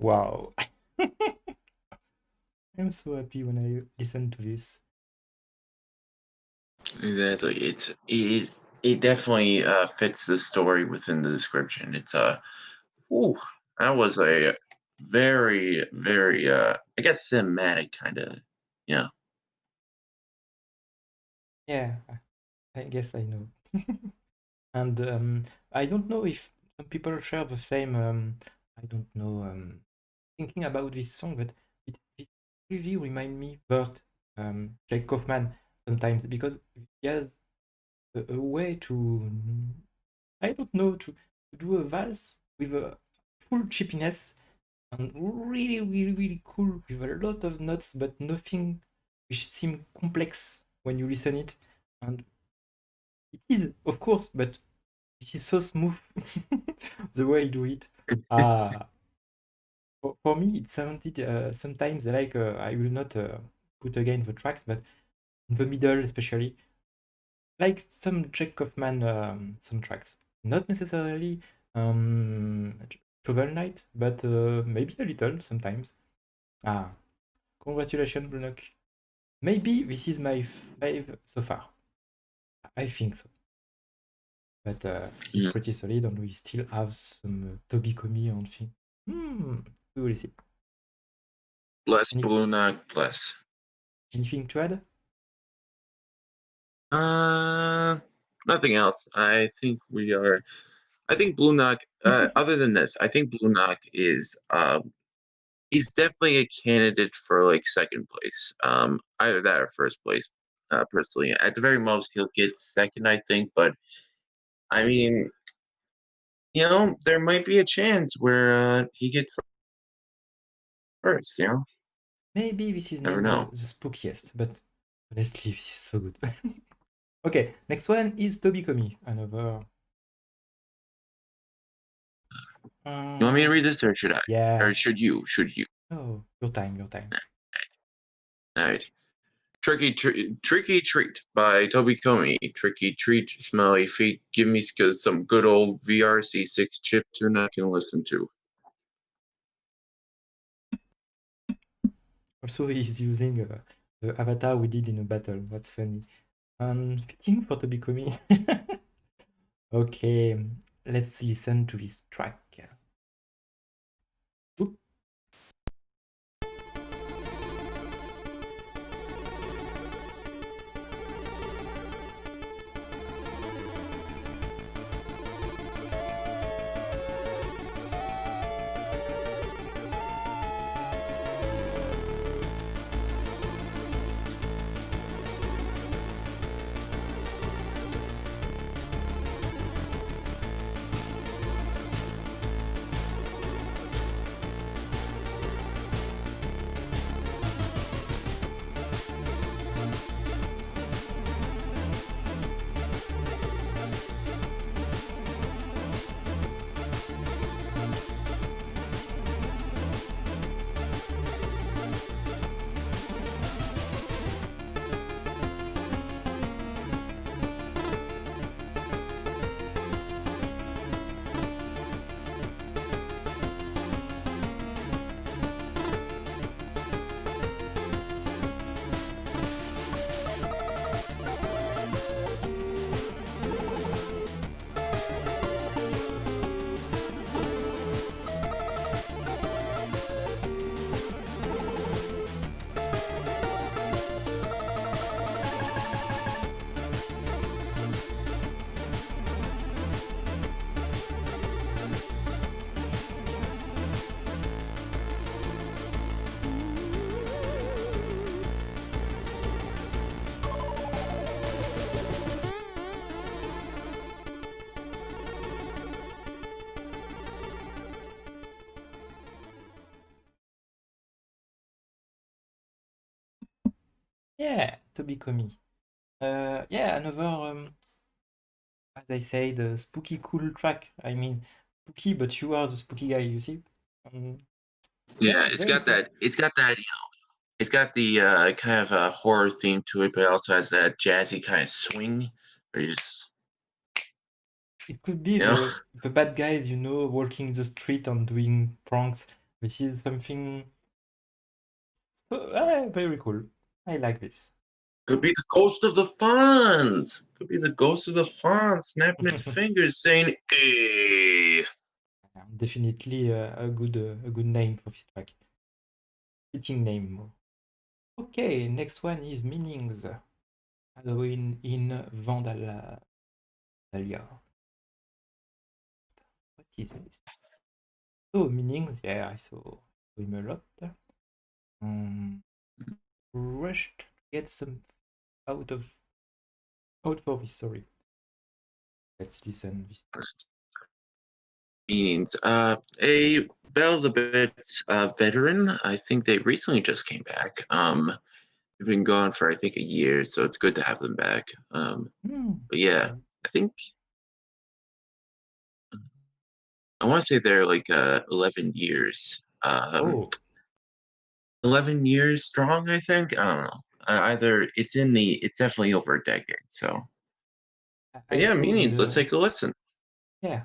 Wow. I'm so happy when I listen to this.
Exactly. It definitely fits the story within the description. It's ooh, that was a very, very I guess cinematic kind of, yeah.
Yeah, I guess I know. And I don't know if some people share the same, I don't know, thinking about this song, but it really remind me Bert, Jake Kaufman sometimes, because he has a way to, I don't know, to do a valse with a full chippiness and really, really, really cool with a lot of notes, but nothing which seem complex when you listen it. And it is, of course, but it is so smooth the way you do it. Ah, for me, it sounded sometimes like I will not put again the tracks, but in the middle, especially like some Jack Kaufman soundtracks. Not necessarily Shovel Knight, but maybe a little sometimes. Ah, congratulations, Brunok. Maybe this is my fave so far. I think so. But this is
Mhm.
pretty solid, and we still have some Toby Comi and thing. We will see.
Bless
Any,
Blue Knock, bless.
anything to add?
Uh, Nothing else. I think we are. I think Blue Knock. Other than this, I think Blue Knock is he's definitely a candidate for like second place. Either that or first place. Personally, at the very most, he'll get second, I think. But I mean, there might be a chance where he gets first.
Maybe this is
Never
not the
know.
spookiest, but honestly, this is so good. Okay, next one is Toby Comi, another.
You want me to
Um,
read this, or should I? Or
yeah.
should you? Should you?
Oh, your time, your time.
All right. Tricky Treat by Toby Comey. Tricky Treat, smelly feet, give me some good old VRC6 chip tune I can listen to.
Also, he's using the avatar we did in a battle. That's funny. Fitting for Toby Comi. Okay, let's listen to this track. Oop. Yeah, Toby Comi. Yeah, another, as I say, the spooky cool track. I mean, spooky, but you are the spooky guy, you see?
Yeah,
Yeah, very cool.
it's got that, it's got the kind of a horror theme to it, but it also has that jazzy kind of swing. Where you just,
It could be
you know,
the bad guys, walking the street and doing pranks. This is something very cool. I like this.
Could be the ghost of the Fonz. Could be the ghost of the Fonz snapping its fingers saying, "Hey."
Definitely a good name for this track. Fitting name. Okay, next one is Meanings. Halloween in Vandalia. What is this? So Meanings, yeah, I saw him a lot. Rushed to get some out for this story. Let's listen.
Means a Bell of the Bits veteran. I think they recently just came back. They've been gone for I think a year, so it's good to have them back. But yeah, I think I want to say they're like 11 years. 11 years strong, I think. I don't know. Either it's definitely over a decade. So, but yeah,
saw
Meanings. Let's
the
take a listen.
yeah.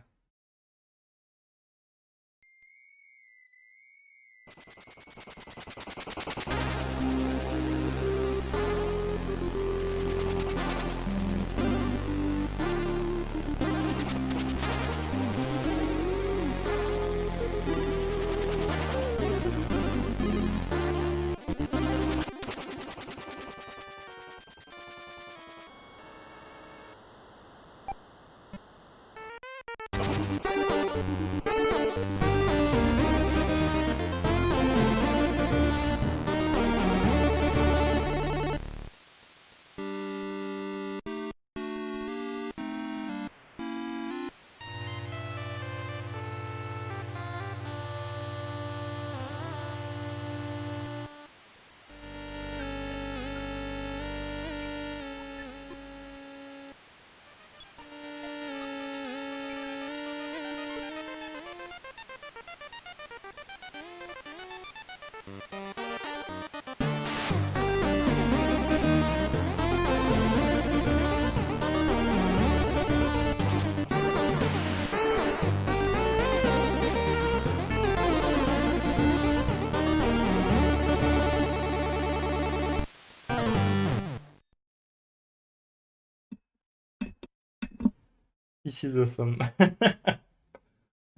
This is awesome.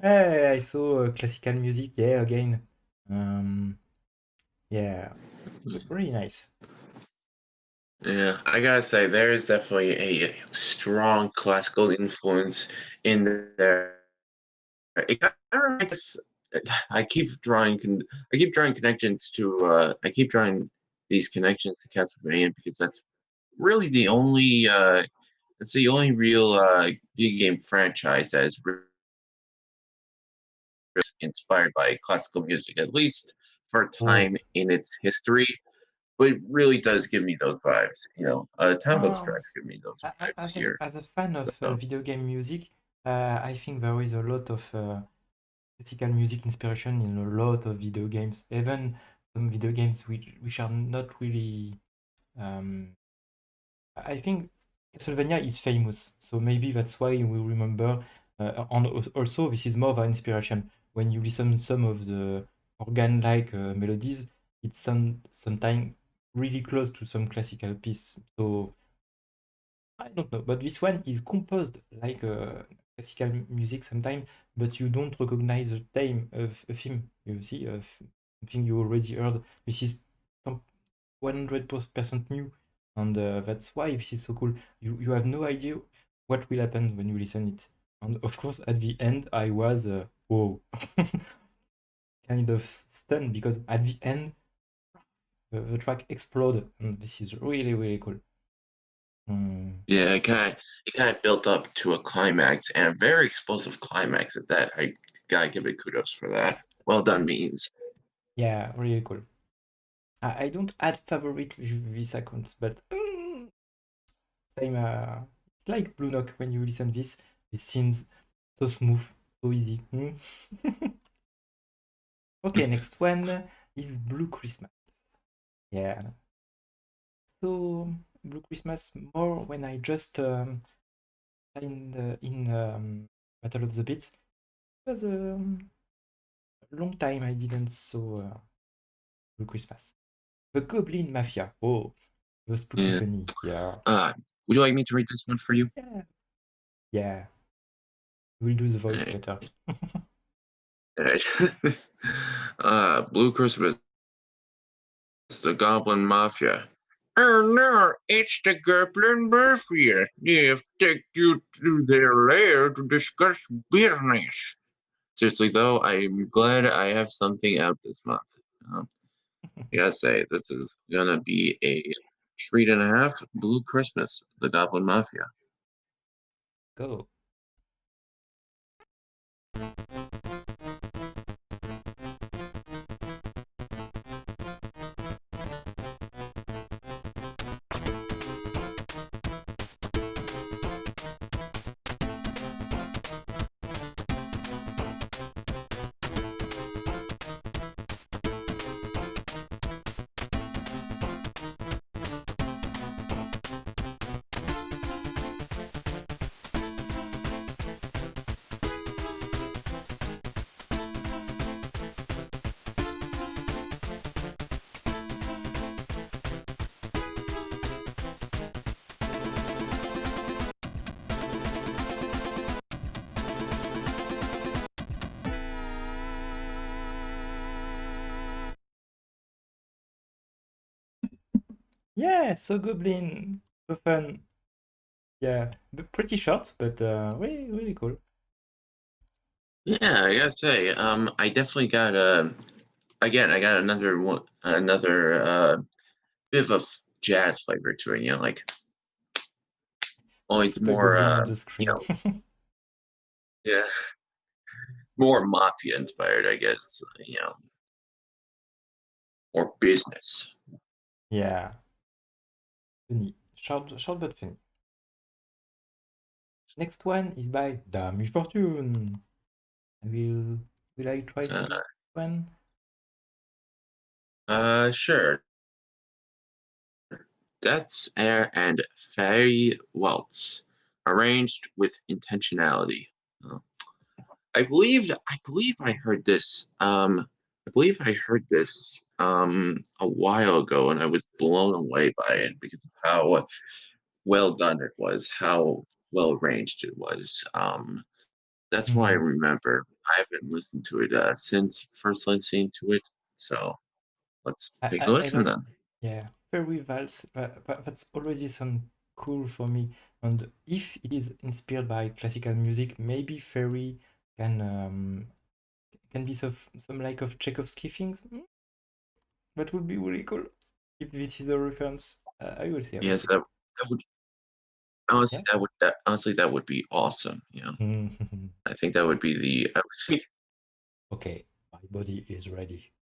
Hey, I saw classical music, yeah, again. Yeah, very nice.
Yeah, I gotta say there is definitely a strong classical influence in there. It kind of makes I keep drawing connections to I keep drawing these connections to Castlevania because that's really the only it's the only real video game franchise that is inspired by classical music, at least for a
Oh,
time in its history. But it really does give me those vibes. Tango's
um,
tracks give me those vibes
as a
here.
fan of
So,
video game music, I think there is a lot of classical music inspiration in a lot of video games. Even some video games which are not really. I think Castlevania is famous, so maybe that's why we remember. And also, this is more of an inspiration. When you listen some of the organ-like melodies, it sounds sometimes really close to some classical piece. So I don't know, but this one is composed like classical music sometimes, but you don't recognize the theme of a theme. You see, something you already heard. This is some 100% new, and that's why this is so cool. You have no idea what will happen when you listen it, and of course at the end I was whoa, kind of stunned because at the end the track exploded, and this is really cool.
yeah, it kind of built up to a climax and a very explosive climax at that. I gotta give it kudos for that. Well done, Means.
Yeah, really cool. I don't add favorite this account, but same. It's like Blue Knock when you listen this. It seems so smooth, so easy. Okay, next one is Blue Christmas. Yeah. So Blue Christmas more when I just in Battle of the Beats. It was long time I didn't saw Blue Christmas. The Goblin Mafia. Oh, it was spooky
Yeah.
funny. Yeah.
Would you like me to read this one for you?
Yeah. Yeah. We'll do the voice
Alright.
later.
Blue Christmas, the Goblin Mafia. Oh no, it's the Goblin Mafia. They've taken you to their lair to discuss business. Seriously though, I'm glad I have something out this month. I gotta say, this is gonna be a treat and a half. Blue Christmas, the Goblin Mafia.
Go. Yeah, so Goblin. So fun. Yeah, but pretty short, but really, really cool.
Yeah, I gotta say, I definitely got again, I got another one, another bit of jazz flavor to it. You know, like only it's
The
more,
Goblin on the
you
screen.
know, yeah, more mafia inspired, I guess. You know, or business.
Yeah, funny. Short but funny. Next one is by Dami Fortune. Will I try to
Uh,
read one?
sure. Death's Air and Fairy Waltz, arranged with intentionality. Oh. I believe I heard this. I believe I heard this a while ago, and I was blown away by it because of how well done it was, how well arranged it was. That's why I
Mhm.
remember. I haven't listened to it since first listening to it, so let's take a
I
listen
like,
then.
yeah, fairy valse. That's already sound cool for me. And if it is inspired by classical music, maybe fairy can be some like of Tchaikovsky things. That would be really cool if this is a reference. I will see. I will
Yes,
see.
that would honestly
Yeah.
that would be awesome. You know,
Mhm.
I think that would be the
Okay, my body is ready.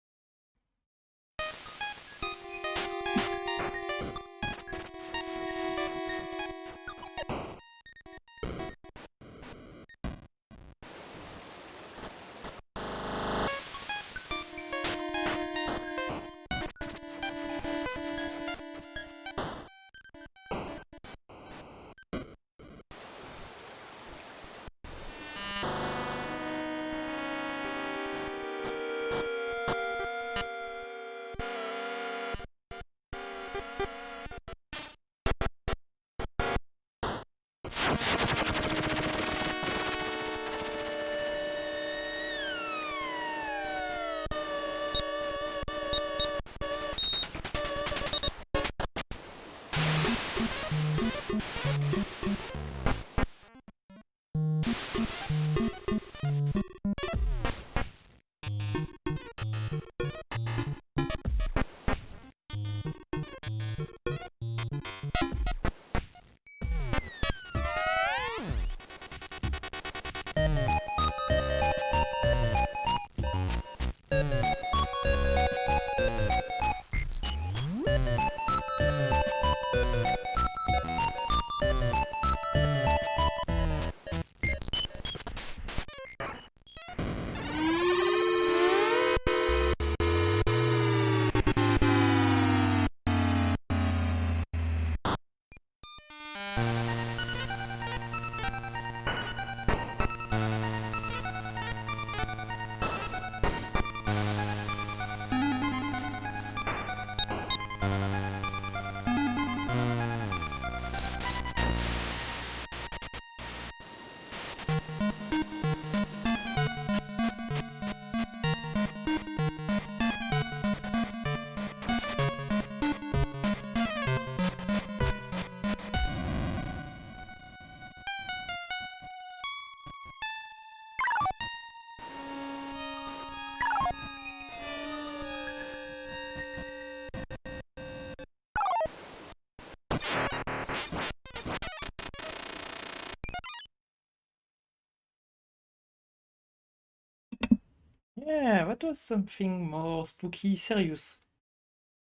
Yeah, that was something more spooky, serious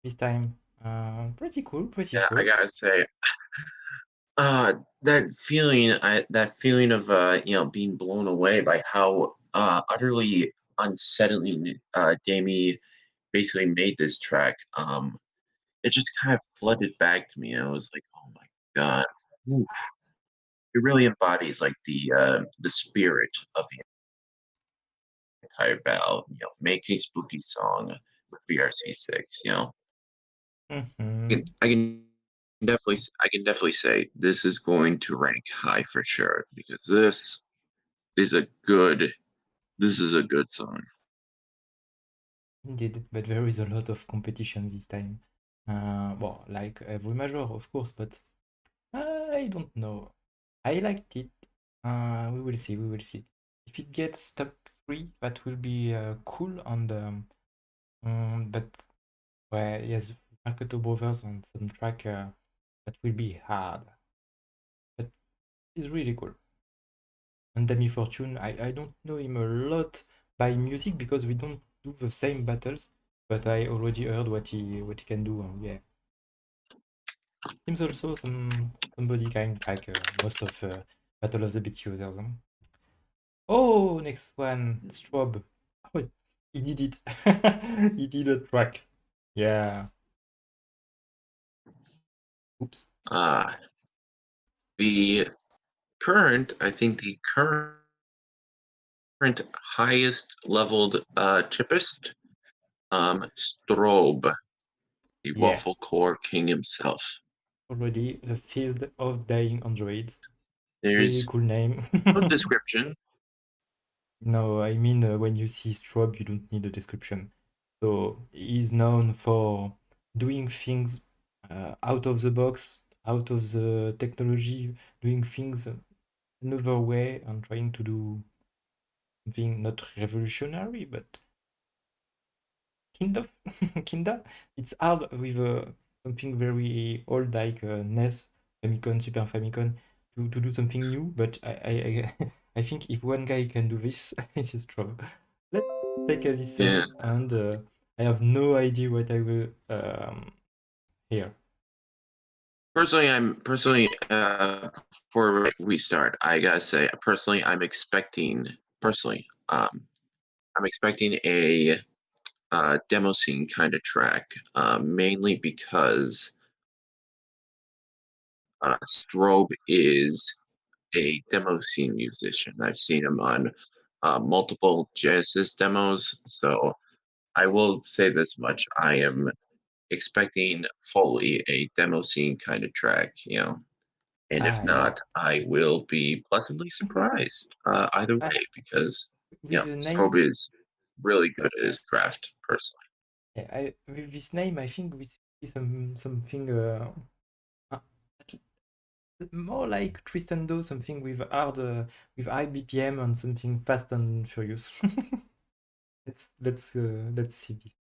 this time. Pretty cool, pretty
Yeah, I
cool.
gotta say, that feeling of being blown away by how utterly unsettling Damie basically made this track. It just kind of flooded back to me. I was like, oh my god, oof. It really embodies like the spirit of the entire ballad. Make a spooky song with VRC6.
Mm-hmm.
I can definitely say this is going to rank high for sure because is a good this is a good song.
Indeed, but there is a lot of competition this time. Well, like every major, of course, but I don't know. I liked it. We will see, we will see. If it gets top 3, that will be cool. And but well, yes, Makoto Brothers on some track that will be hard. But it's really cool. And Demi Fortune, I don't know him a lot by music because we don't do the same battles, but I already heard what he can do, and yeah. Seems also somebody kind like most of Battle of the Beat users. Huh? Oh, next one, Strobe. Oh, he did it. He did a track. Yeah. Oops.
The I think the current highest leveled chippist, Strobe, the
Yeah.
waffle core king himself.
Already the field of dying androids. Really
There's
cool name.
no description.
No, I mean when you see Strobe, you don't need a description. So he's known for doing things out of the box, out of the technology, doing things another way and trying to do something not revolutionary, but kind of, kinda. It's hard with something very old like NES, Famicom, Super Famicom, to do something new. But I think if one guy can do this, this is true. Let's take a
Yeah.
listen, and I have no idea what I will hear.
Personally, before we start, I gotta say, personally, I'm expecting a demo scene kind of track, mainly because Strobe is a demo scene musician. I've seen him on multiple Genesis demos, so I will say this much: I am expecting fully a demo scene kind of track. And if
Ah, yeah.
not, I will be pleasantly surprised either
Ah,
way because
with the
Strobe
name,
is really good at his craft personally.
yeah, with this name, I think we see something uh, more like Tristan Do, something with with high BPM and something fast and furious. Let's see this.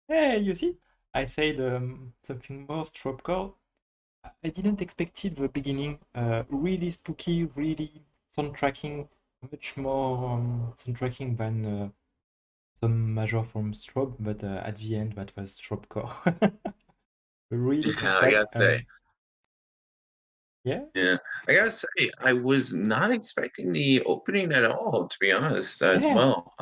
Hey, you see? I said something more strobecore. I didn't expect it the beginning. Really spooky, really soundtracking, much more soundtracking than some major from strobe, but at the end that was strobecore. Really
Yeah, I
compact
gotta say.
and yeah,
Yeah, I gotta say, I was not expecting the opening at all, to be honest, as
yeah.
well.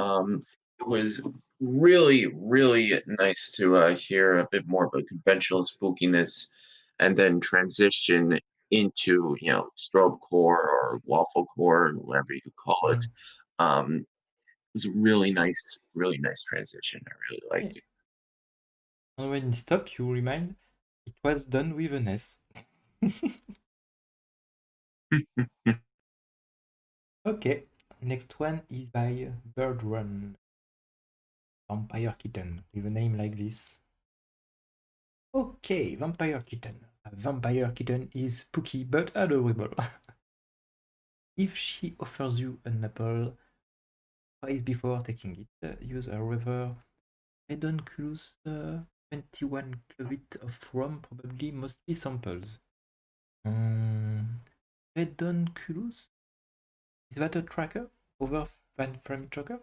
It was really, really nice to hear a bit more of a conventional spookiness and then transition into, strobe core or waffle core, whatever you call it.
Mm.
It was a really nice transition. I really
Yeah.
liked
And when it stopped, you remind it was done with an S.
it.
Okay, next one is by Bird Run. Vampire Kitten, with a name like this. Okay, Vampire Kitten. A vampire kitten is spooky but adorable. If she offers you an apple, twice before taking it, use a river Pedunculus 21 clovit of rum, probably mostly samples. Pedunculus? Is that a tracker? Over frame tracker?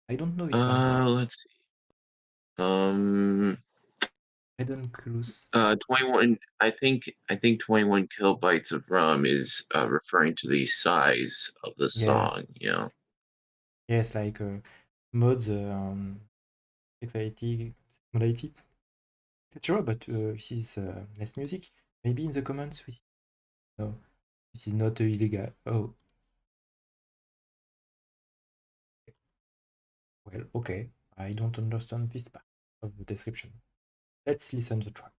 I don't know this one.
Let's see. Um,
Pedunculus.
21. I think 21 kilobytes of ROM is referring to the size of the
Yeah,
song.
yes, like mods, sexuality, etc. But this is less music. Maybe in the comments we see. No, this is not illegal. Oh, well, okay. I don't understand this part of the description. Let's listen to the track.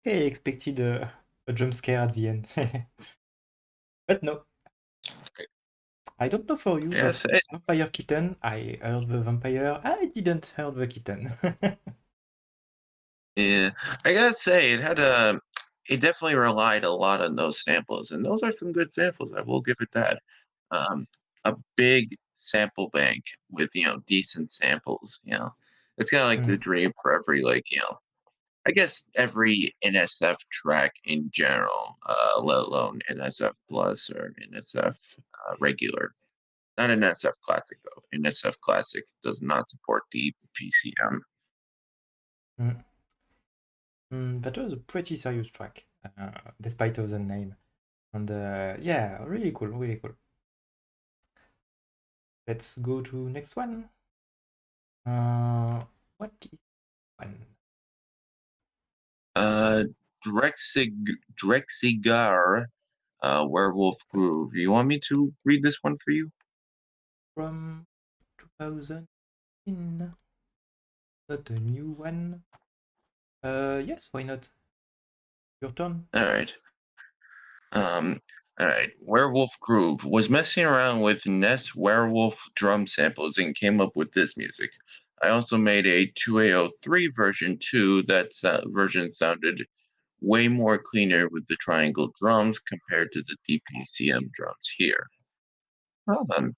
Okay, I expected a jump scare at the end. But no. I don't know for you,
Yes,
but Vampire Kitten, I heard the vampire, I didn't hear the kitten.
yeah. I gotta say, it definitely relied a lot on those samples, and those are some good samples. I will give it that. Um, a big sample bank with decent samples. It's kind of like the
Mm.
dream for every I guess every NSF track in general, let alone NSF Plus or NSF regular. Not NSF Classic though. NSF Classic does not support the PCM.
Mm. That was a pretty serious track, despite of the name. And yeah, really cool, really cool. Let's go to next one. What is one?
Drexigar, Werewolf Groove. You want me to read this one for you?
From 2000, not a new one. Yes, why not? Your turn.
All right. All right. Werewolf Groove was messing around with Ness Werewolf drum samples and came up with this music. I also made a 2A03 version too. That version sounded way more cleaner with the triangle drums compared to the DPCM drums here. Well then,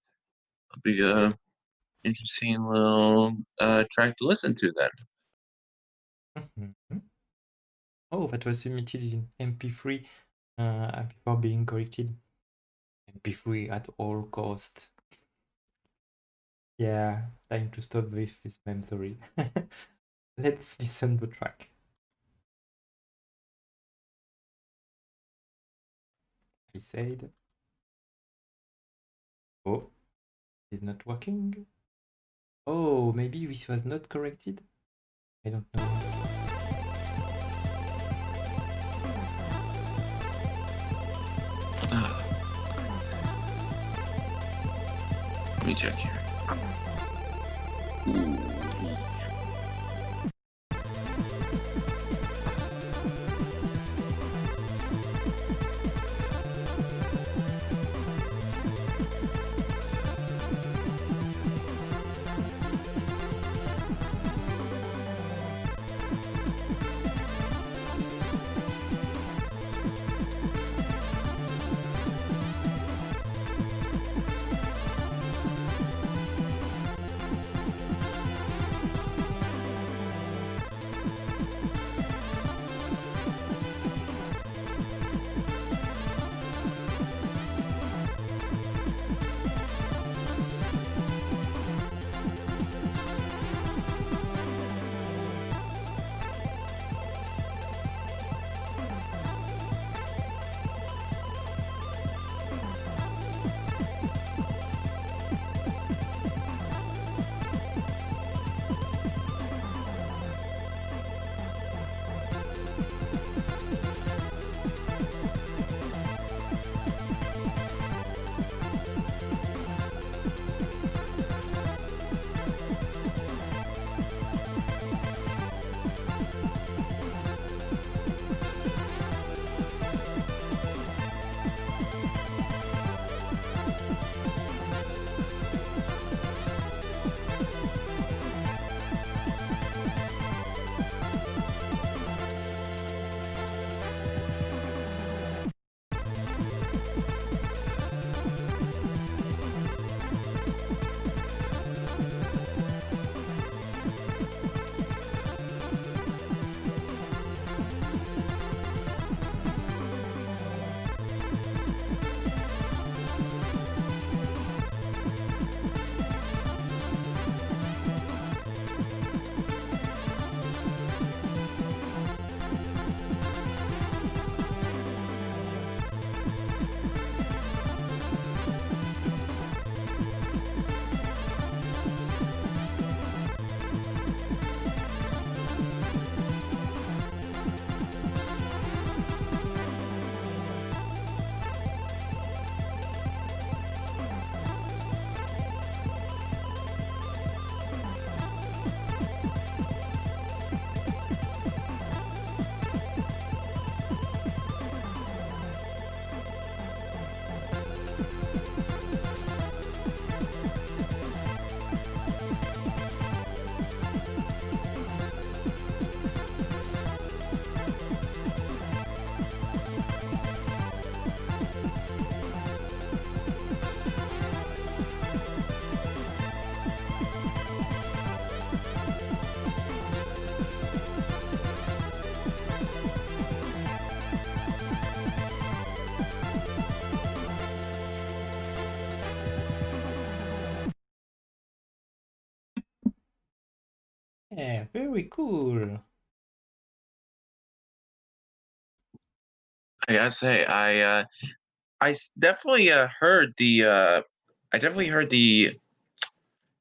it'll be a interesting little track to listen to then.
Mhm. Oh, that was submitted in MP3 before being corrected. MP3 at all cost. Yeah, time to stop with this meme, sorry. Let's listen the track. I said. Oh, it's not working. Oh, maybe this was not corrected? I don't know.
Let me check here. Ooh.
Yeah, very cool.
I gotta say, definitely heard I definitely heard the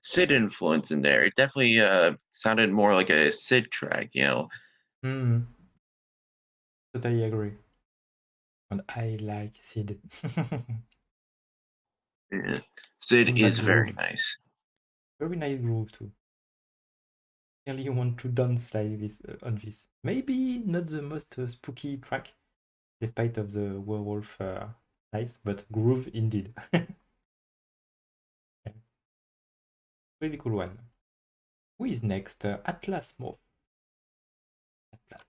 Sid influence in there. It definitely sounded more like a Sid track, you know.
Totally agree. And I like Sid.
Yeah. Sid
And that
is very
groove.
nice.
Very nice groove too. Really want to dance like this on this. Maybe not the most spooky track, despite of the werewolf nice, but groove indeed. Yeah. Really cool one. Who is next? Atlas Morph. Atlas.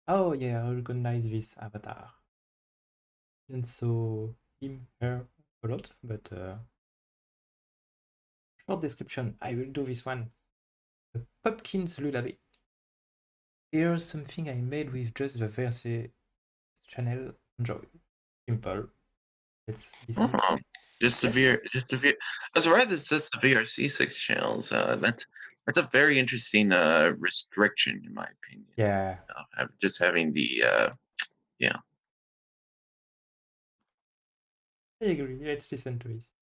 Oh yeah, I recognize this avatar. And so him, her a lot, but short description. I will do this one. A Pumpkin's Lullaby. Here's something I made with just the VRC channel. Enjoy. Simple. Let's listen to
Oh,
it. Yes?
just the VR. As far as it's just the VRC6 channels, that's a very interesting restriction in my opinion.
Yeah,
Just having the yeah.
I agree. Let's listen to this.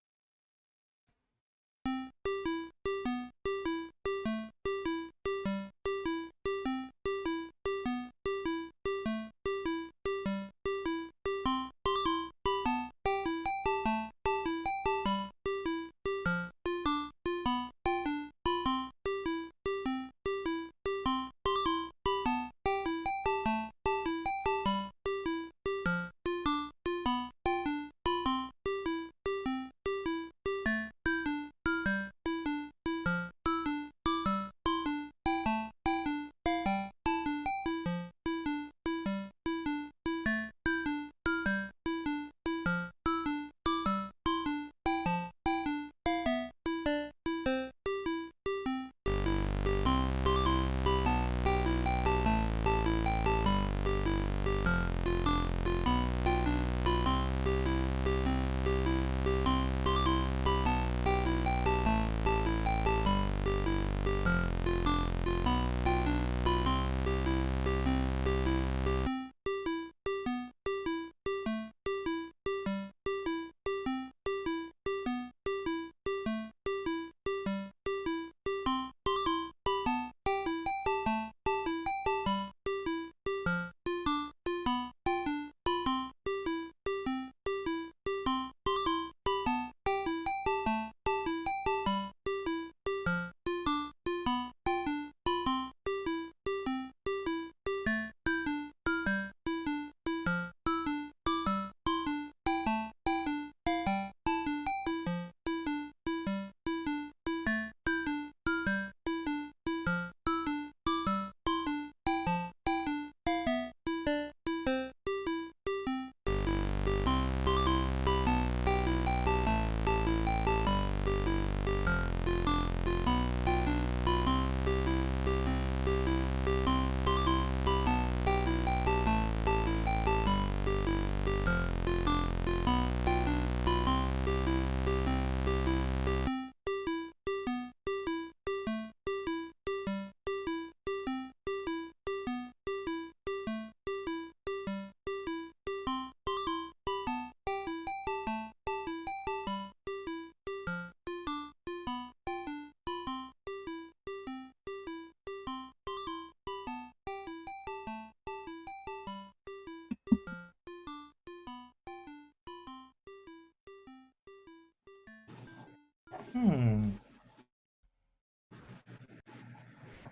Hmm.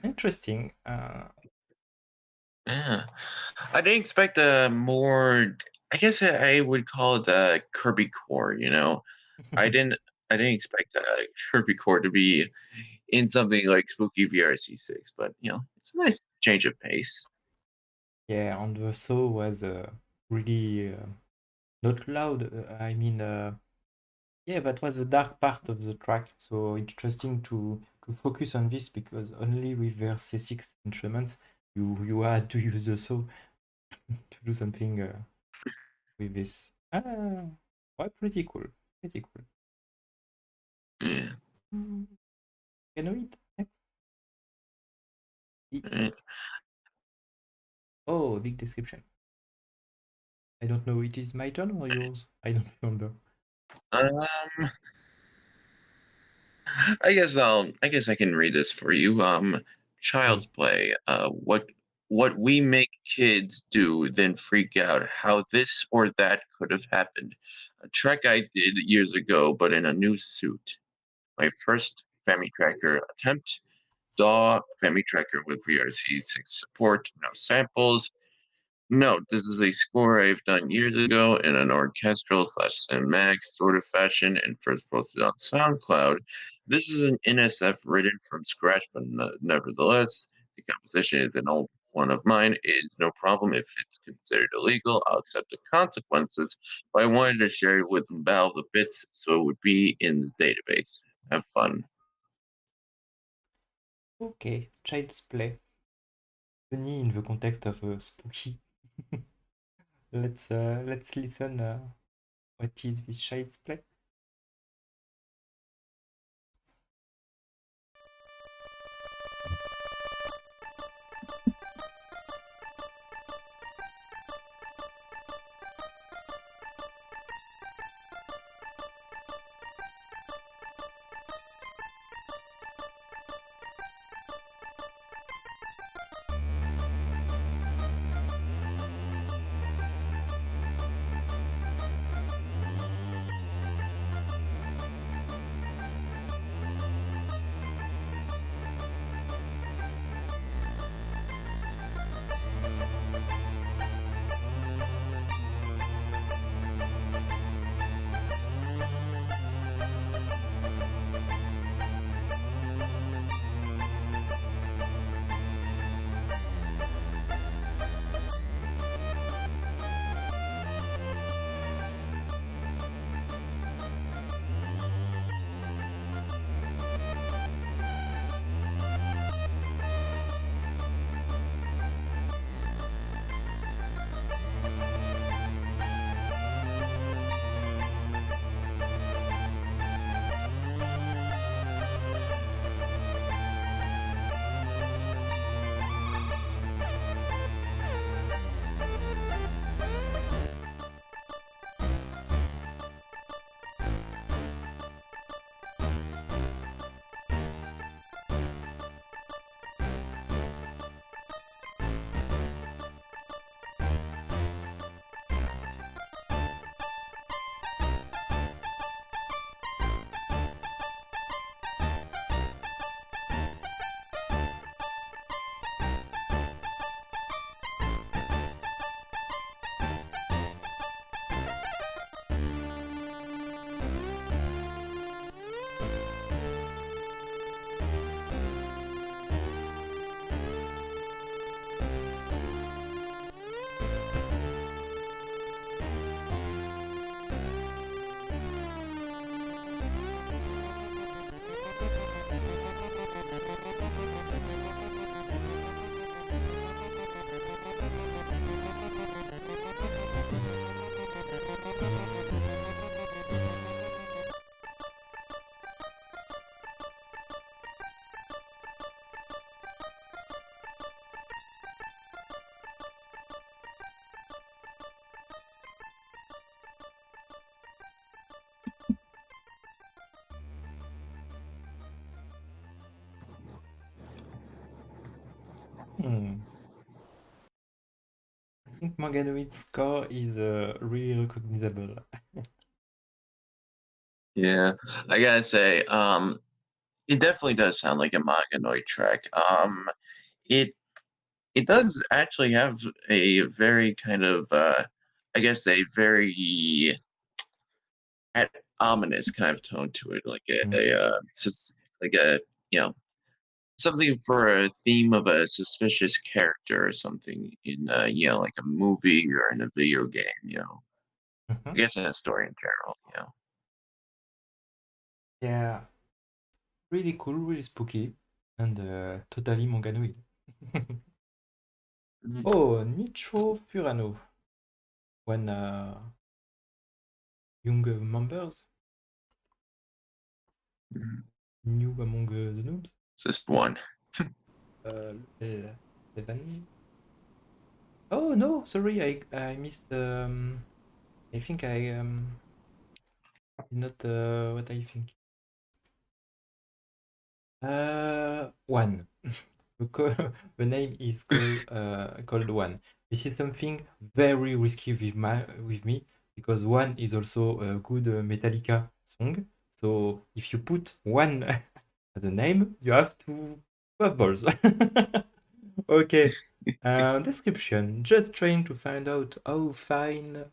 Interesting.
Yeah. I didn't expect a more. I guess I would call it a Kirby core. You know, I didn't. I didn't expect Kirby core to be in something like Spooky VRC6, but you know, it's a nice change of pace.
Yeah, and the saw was really not loud. I mean, yeah, that was the dark part of the track. So interesting to focus on this because only with their C6 instruments you had to use the saw to do something with this. Well, pretty cool. Pretty cool.
Yeah.
Mm, Can we next?
Right.
Oh, a big description. I don't know, it is my turn or yours? I don't remember.
Um, I guess I can read this for you. Child's
Okay.
play. What we make kids do, then freak out how this or that could have happened. A trek I did years ago, but in a new suit. My first Family Tracker attempt. DAW Family Tracker with VRC6 support. No samples. No, this is a score I've done years ago in an orchestral slash cinematic sort of fashion and first posted on SoundCloud. This is an NSF written from scratch, but nevertheless, the composition is an old one of mine. It is no problem if it's considered illegal. I'll accept the consequences, but I wanted to share it with Val the bits so it would be in the database. Have fun.
Okay, Child's Play. Funny in the context of spooky. Let's listen. What is this Child's Play? Hmm. I think Manganoid's score is really recognizable.
Yeah, I gotta say, it definitely does sound like a Moganoid track. It it does actually have a very kind of, I guess, a very ominous kind of tone to it, like
Mm.
like a you know something for a theme of a suspicious character or something in like a movie or in a video game. I
Mhm.
guess in a story in general.
Yeah, really cool, really spooky, and totally Manganoid.
Mhm.
Oh, Nicho Furano, one young members,
Mhm.
new among the noobs.
Just one.
7. Oh no, sorry, I missed. I think I did not what I think. 1. The name is called 1. This is something very risky with me because 1 is also a good Metallica song. So if you put 1 as a name, you have to have balls. Okay. Description. Just trying to find out how fine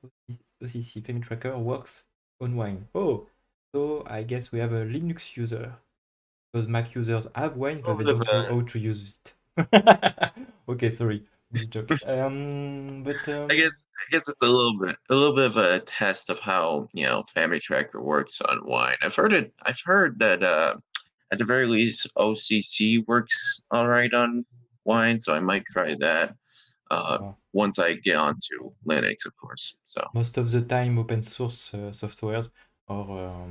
OCC Family Tracker works on Wine. Oh, so I guess we have a Linux user. Because Mac users have Wine, but they
Little
don't know
bit.
how to use it. Okay, sorry, this joke. But
I guess it's a little bit of a test of how Family Tracker works on wine. I've heard that at the very least OCC works all right on wine, so I might try that
uh,
once I get onto Linux, of course. So
most of the time, open source softwares or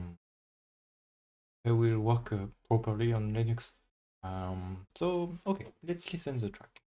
they will work properly on Linux. So okay, let's listen the track.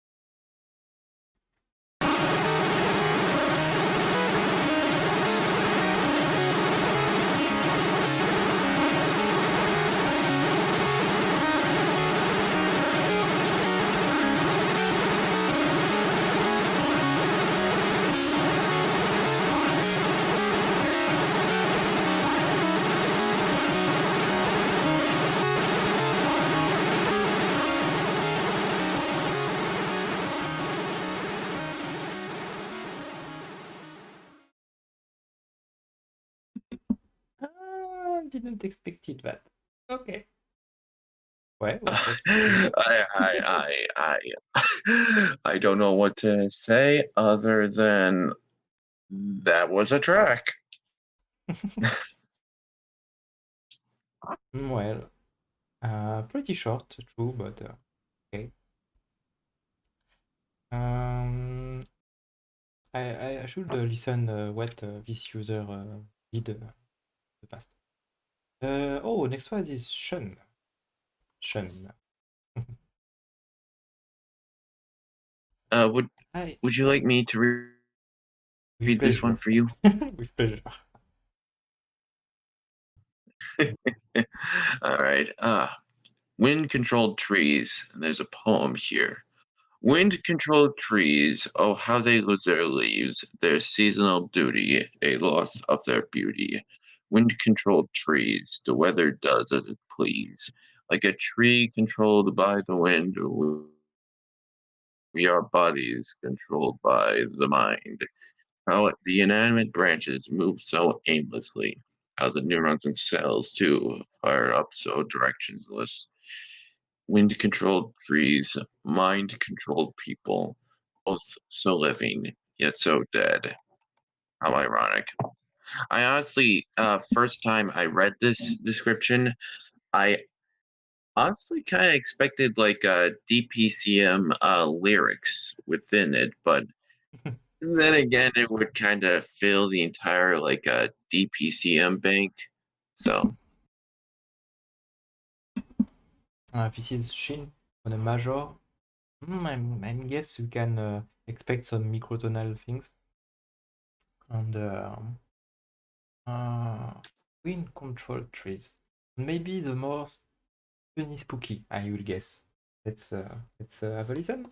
Didn't expect it that. Okay. Ouais, that was pretty.
I don't know what to say other than that was a track.
Well, pretty short, true, but okay. I should listen what this user did in the past. Oh, next one is Sean. Sean.
Would
Hi,
would you like me to
with
read this one
pleasure.
for you?
With pleasure.
All right. Wind-controlled trees. And there's a poem here. Wind-controlled trees, oh, how they lose their leaves, their seasonal duty, a loss of their beauty. Wind-controlled trees, the weather does as it please. Like a tree controlled by the wind, we are bodies controlled by the mind. How the inanimate branches move so aimlessly. How the neurons and cells, too, fire up so directionless. Wind-controlled trees, mind-controlled people, both so living, yet so dead. How ironic. I honestly, first time I read this description, I honestly kind of expected like DPCM lyrics within it, but then again, it would kind of fill the entire like DPCM bank. So
This is Shin on a major. I guess you can expect some microtonal things. And wind control trees. Maybe the most funny spooky, I will guess. Let's have a listen.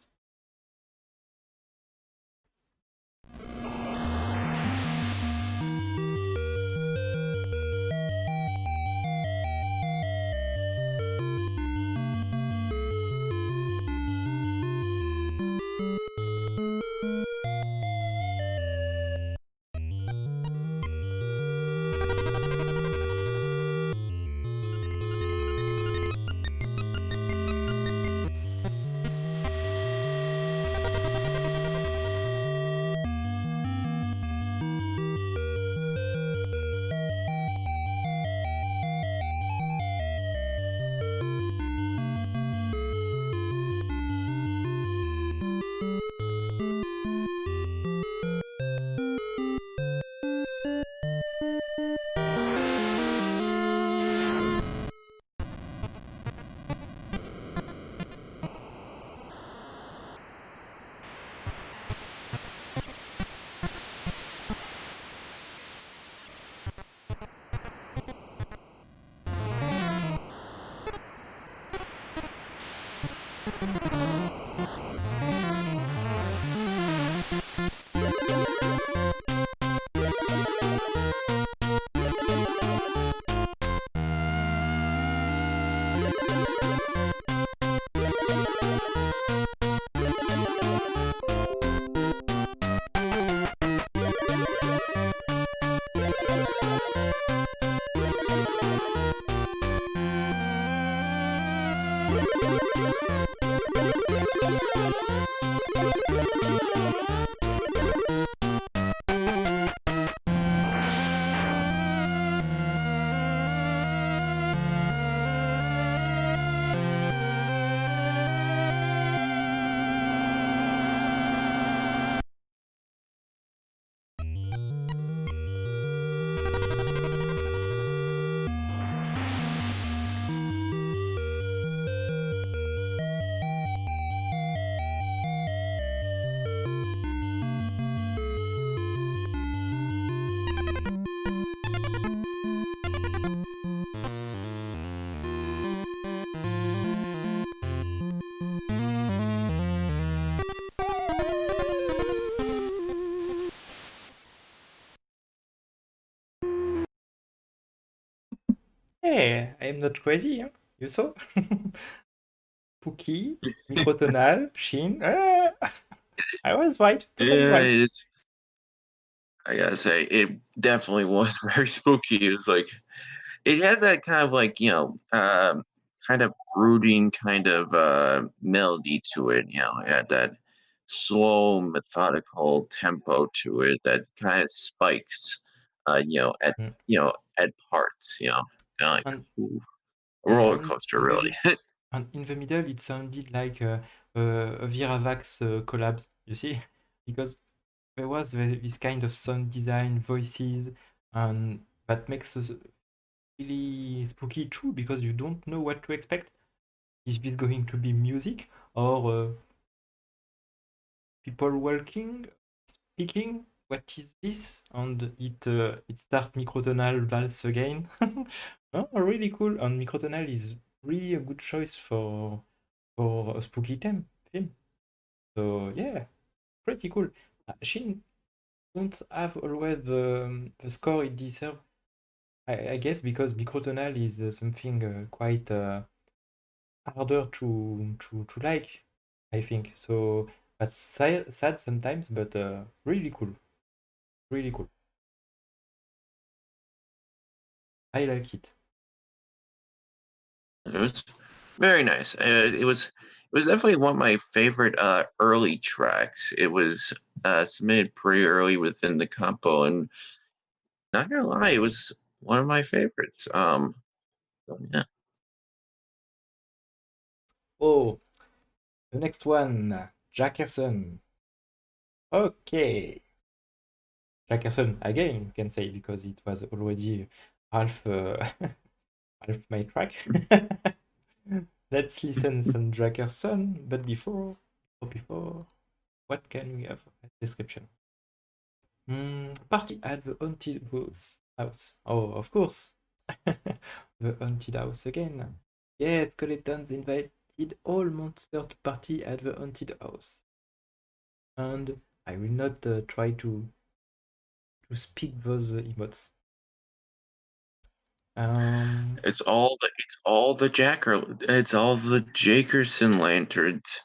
Hey, I'm not crazy, huh? You saw? Spooky, microtonal, sheen. I was right, totally
Yeah,
right.
it's. I gotta say, it definitely was very spooky. It was like it had that kind of like kind of brooding kind of melody to it. It had that slow, methodical tempo to it that kind of spikes. At
Mm.
at parts. Kind of like
And
ooh, a
yeah,
roller coaster, really.
and in the middle, it sounded like a VRC6 collabs. You see, because there was this kind of sound design, voices, and that makes us really spooky too, because you don't know what to expect. Is this going to be music or people walking, speaking? What is this? And it start microtonal valse again. Oh, really cool. And microtonal is really a good choice for a spooky film. So yeah, pretty cool. Shin don't have always the score it deserves. I guess because microtonal is something quite harder to like, I think. So that's sad sometimes, but really cool. Really cool. I like it.
It was very nice. It was definitely one of my favorite early tracks. It was submitted pretty early within the compo, and not gonna lie, it was one of my favorites. So, yeah.
Oh, the next one, Jackerson. Okay. Jackerson again, you can say, because it was already half half my track. Let's listen some Jackerson, but before, what can we have? Description. Party at the haunted house. Oh, of course. The haunted house again. Yes, skeletons invited all monsters to party at the haunted house. And I will not try to speak those emotes. Um,
It's all the Jakerson lanterns.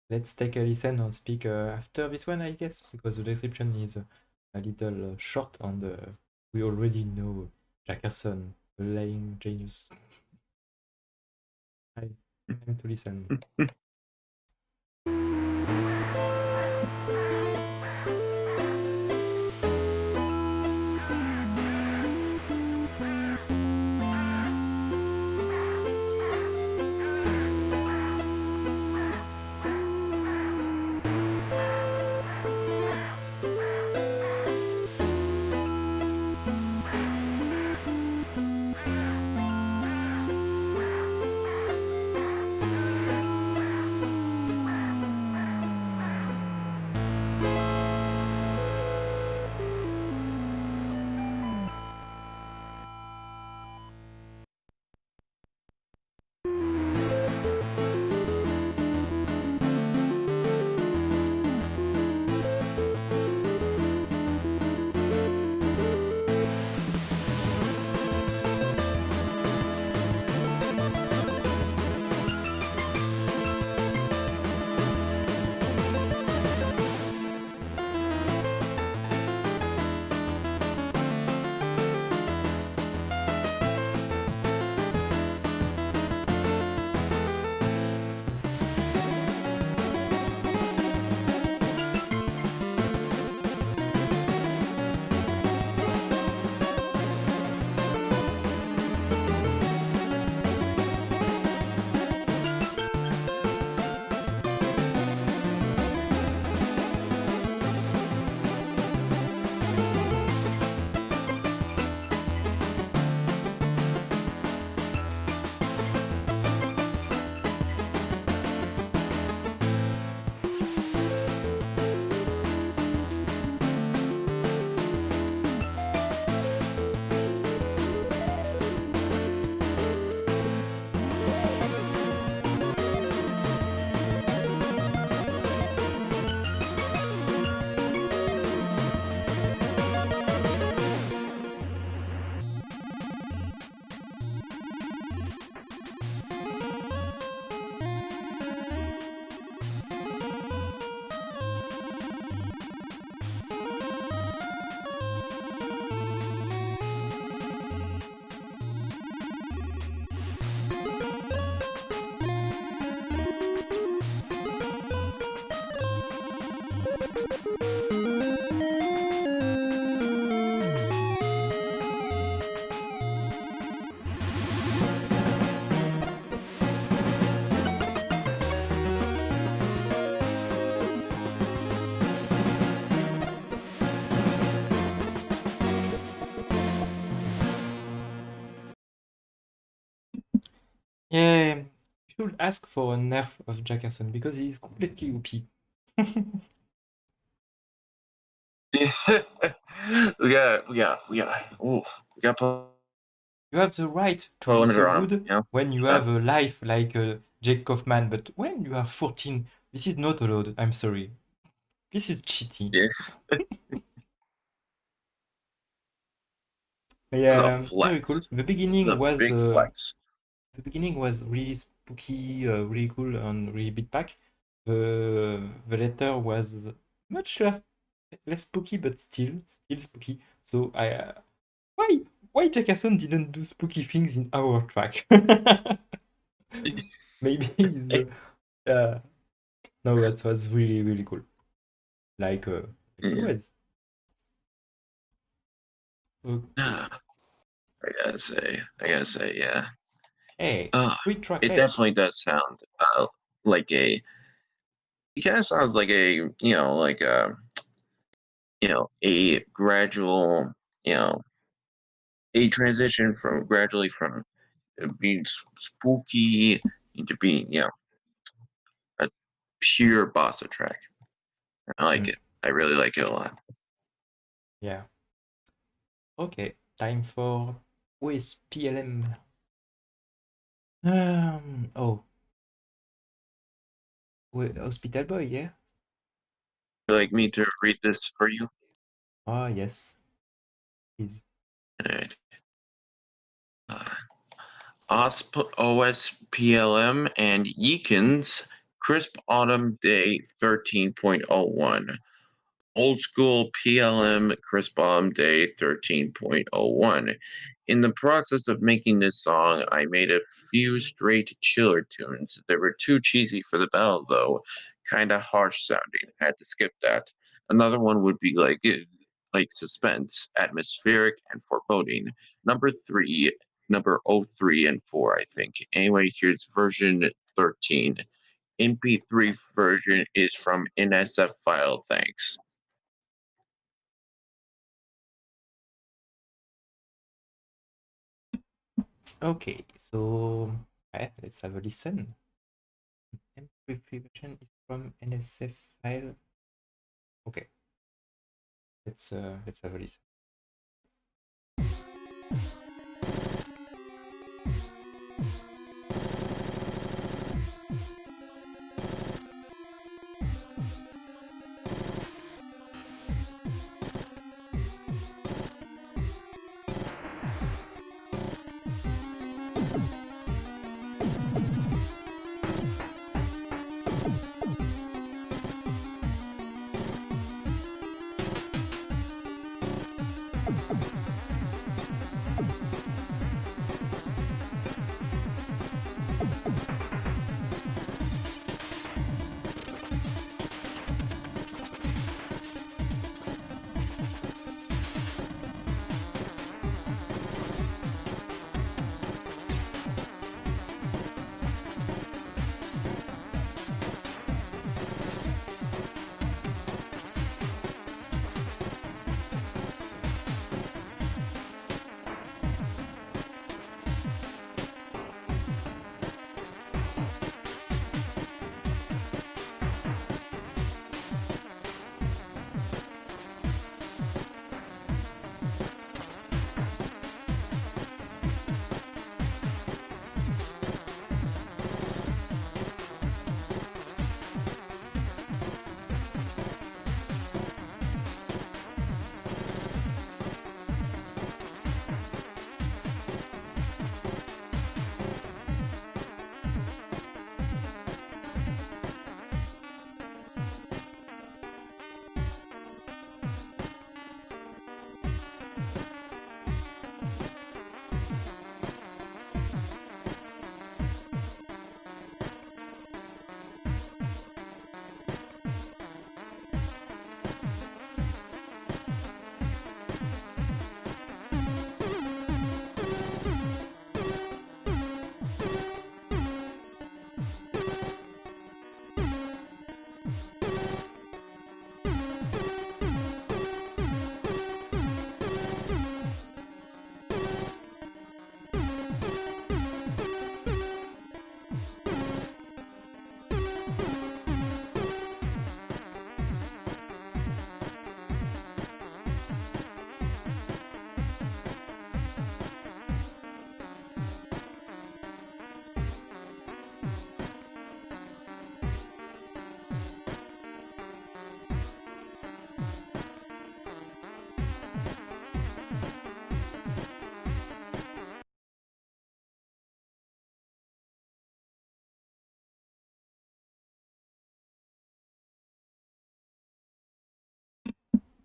let's take a listen and speak after this one, I guess, because the description is a little short and we already know Jackerson, the lying genius. Time to listen. Yeah, you should ask for a nerf of Jackerson because he's completely OP.
We got
You have the right to
a
be
limiter
so
on him.
good
You know.
when you have a life like Jake Kaufman, but when you are 14, this is not allowed. I'm sorry. This is cheating.
Yeah.
Yeah, very cool.
Flex.
The
This is
beginning
a
was
big flex.
really spooky, really cool, and really beat back. The later was much less spooky, but still spooky. So why Jackerson didn't do spooky things in our track? Maybe uh, no, that was really cool. Like
Yeah.
always. Okay.
I gotta say, yeah.
Hey,
Uh,
3 track
it
left.
definitely does sound like a. It kind of sounds like a gradual, a transition from gradually from being spooky into being, a pure bossa track. I like
Mm.
it. I really like it a lot.
Yeah. Okay, time for OSPLM. Oh, Hospital Boy, yeah?
Would you like me to read this for you?
Ah, yes, please.
All right. OSPLM and Yeekins Crisp Autumn Day 13.01. Old School PLM Crisp Autumn Day 13.01. In the process of making this song, I made a few straight chiller tunes. They were too cheesy for the bell, though. Kinda harsh sounding. Had to skip that. Another one would be like suspense, atmospheric, and foreboding. Number 03 and 4, I think. Anyway, here's version 13. MP3 version is from NSF file, thanks.
Okay, so let's have a listen. MP3 version is from NSF file. Okay, let's have a listen.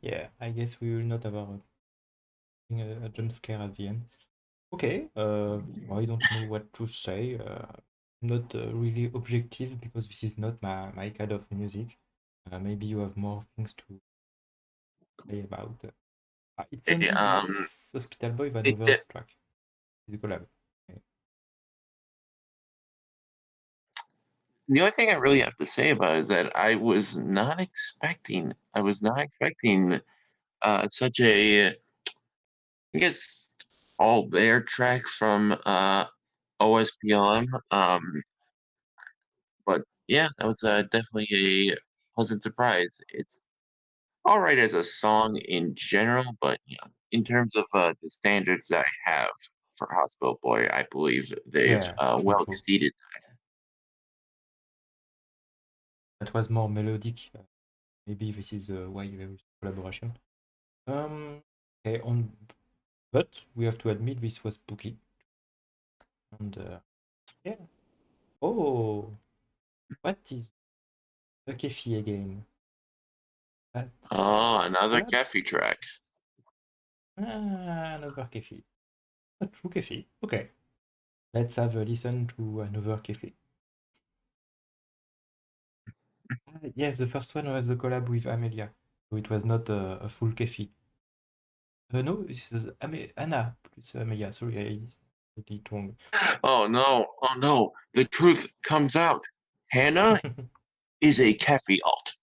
Yeah, I guess we will not have a jump scare at the end. Okay, I don't know what to say. Not really objective because this is not my kind of music. Maybe you have more things to say about. It
It,
sounded less Hospital Boy than
it,
others track. It's a collab. Okay.
the only thing I really have to say about it is that I was not expecting such a, I guess, all there track from OSPLM. But yeah, that was definitely a pleasant surprise. It's all right as a song in general, but in terms of the standards that I have for Hospital Boy, I believe they've
Yeah, true,
well
true.
exceeded.
That was more melodic. Maybe this is why there is collaboration. Okay, but we have to admit this was spooky. And yeah. Oh, what is a Kefi again? That
Oh, another
collab?
Cafe track.
Another Kefi. A true Kefi. Okay. Let's have a listen to another Kefi. Yes, the first one was a collab with Amelia. So it was not a full Kefi. No, this is Anna plus Amelia. Sorry, I got it wrong.
Oh no, the truth comes out. Hannah is a Cafe alt.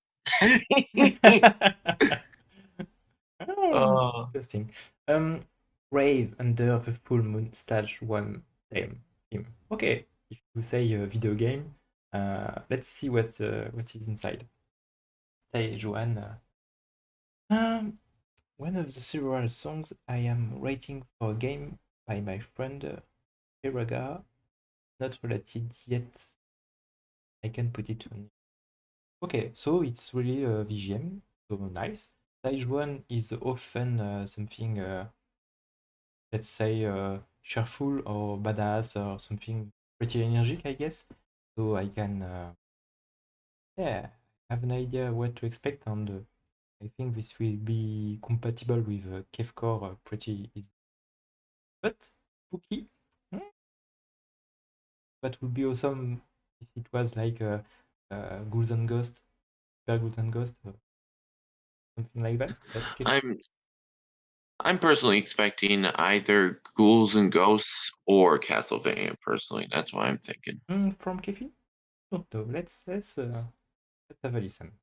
Oh,
uh,
interesting. Rave under the full moon stage one theme. Okay, if you say a video game, let's see what is inside. Stage one. One of the several songs I am writing for a game by my friend Iraga, not related yet. I can put it on. Okay, so it's really a VGM, so nice. Stage one is often something, let's say, cheerful or badass or something pretty energetic, I guess. So I can, yeah, have an idea what to expect, and I think this will be compatible with Kefcore pretty easy. But spooky, that would be awesome if it was like Ghouls and Ghosts, Super Ghouls and Ghosts, something like that. But
I'm personally expecting either Ghouls and Ghosts or Castlevania. Personally, that's what I'm thinking.
From Kefi? Don't know. Let's have a listen.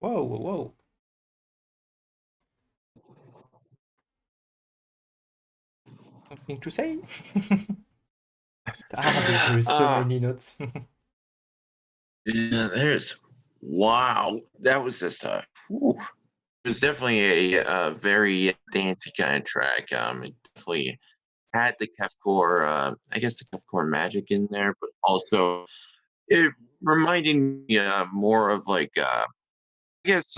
Whoa, whoa, whoa. Something to say? It's hard, there's so
Ah,
many notes.
yeah, wow, that was just whew. It was definitely a very dancey kind of track. It definitely had the Kefcore, I guess the Kefcore magic in there, but also it reminded me more of like, I guess,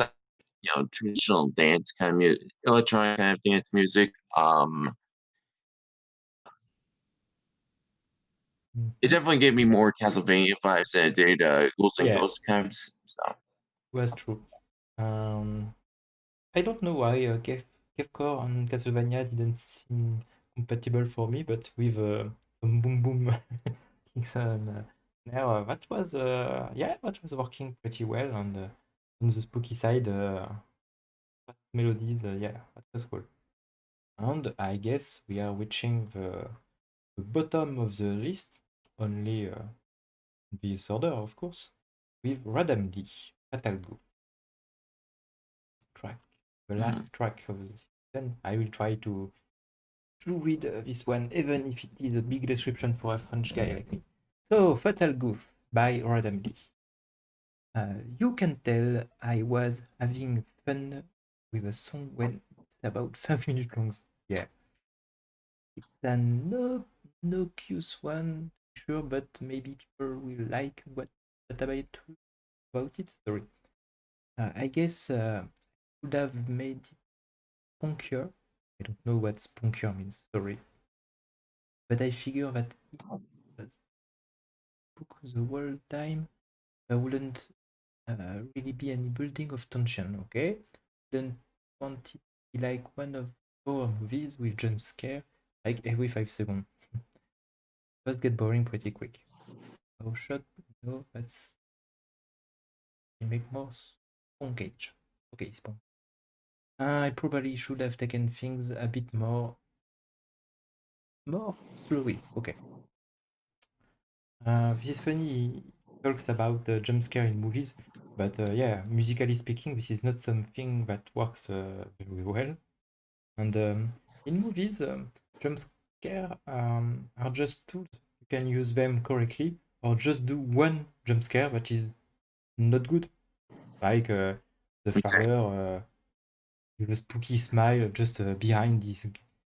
traditional dance kind of music, electronic kind of dance music. It
Mhm.
definitely gave me more Castlevania vibes than it did Ghouls and
Yeah,
Ghosts kind of. So
was true. Um, I don't know why Kefcore and Castlevania didn't seem compatible for me, but with some boom boom kicks and snare, that was working pretty well on the spooky side. Fast melodies, yeah, that was cool. And I guess we are reaching the bottom of the list, only this order, of course, with randomly Fatal Go track, the
mhm.
last track of the season. I will try to read this one, even if it is a big description for a French guy like me. So, Fatal Goof by Randomly. You can tell I was having fun with a song when it's about 5 minutes long. Yeah, it's a no cute one, sure, but maybe people will like what about it. Sorry, I guess would have made it punkier. I don't know what punkier means. Sorry, but I figure that it was book the whole time. There wouldn't really be any building of tension. Okay, don't want it to be like one of horror movies with jump scare like every 5 seconds. Must get boring pretty quick. Oh, shot, no, that's make more spunkage. Okay, spunk. I probably should have taken things a bit more slowly. Okay. This is funny. He talks about the jump scare in movies, but yeah, musically speaking, this is not something that works very well. And in movies, jump scare are just tools. You can use them correctly, or just do one jump scare that is not good, like the
Exactly.
father with a spooky smile just behind this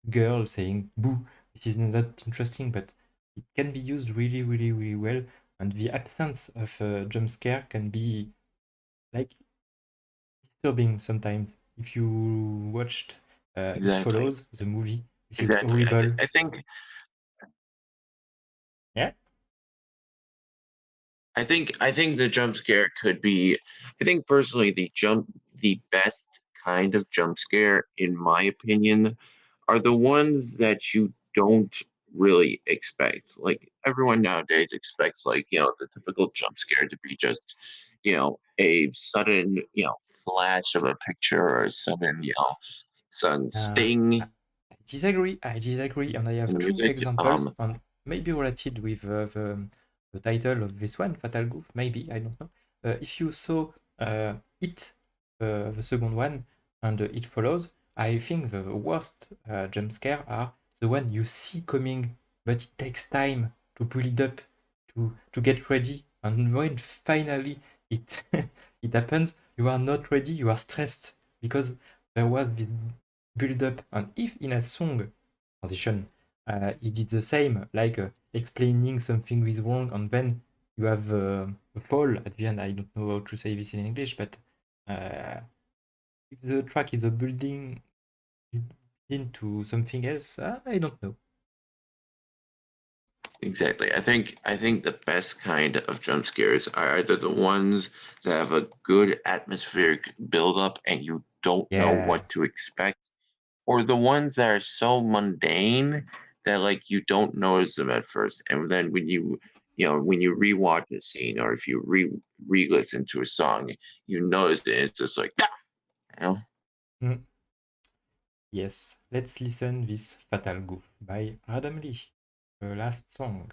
girl saying "boo." This is not interesting, but it can be used really, really, really well. And the absence of a jump scare can be like disturbing sometimes. If you watched It
Exactly.
Follows, the movie, this is
Exactly.
horrible. Yeah.
I think the jump scare could be. I think personally, the best kind of jump scare, in my opinion, are the ones that you don't really expect. Like everyone nowadays expects, like the typical jump scare to be just, a sudden, flash of a picture or a sudden, sudden
Uh,
sting
I I disagree, and I
in
have
the
two
music.
examples, and maybe related with the title of this one, Fatal Goof. Maybe I don't know. If you saw It, the second one, and It Follows, I think the worst jump scare are the one you see coming, but it takes time to build up, to get ready, and when finally it it happens, you are not ready. You are stressed because there was this build up, and if in a song transition he did the same, like explaining something is wrong, and then you have a fall at the end. I don't know how to say this in English, but uh, if the track is a building into something else, I don't know.
Exactly. I think the best kind of jump scares are either the ones that have a good atmospheric buildup and you don't know
Yeah.
what to expect, or the ones that are so mundane that like you don't notice them at first, and then when you rewatch a scene or if you re-listen to a song, you notice it. It's just like you know.
Mm. Yes, let's listen this Fatal Goof by Adam Lee, the last song.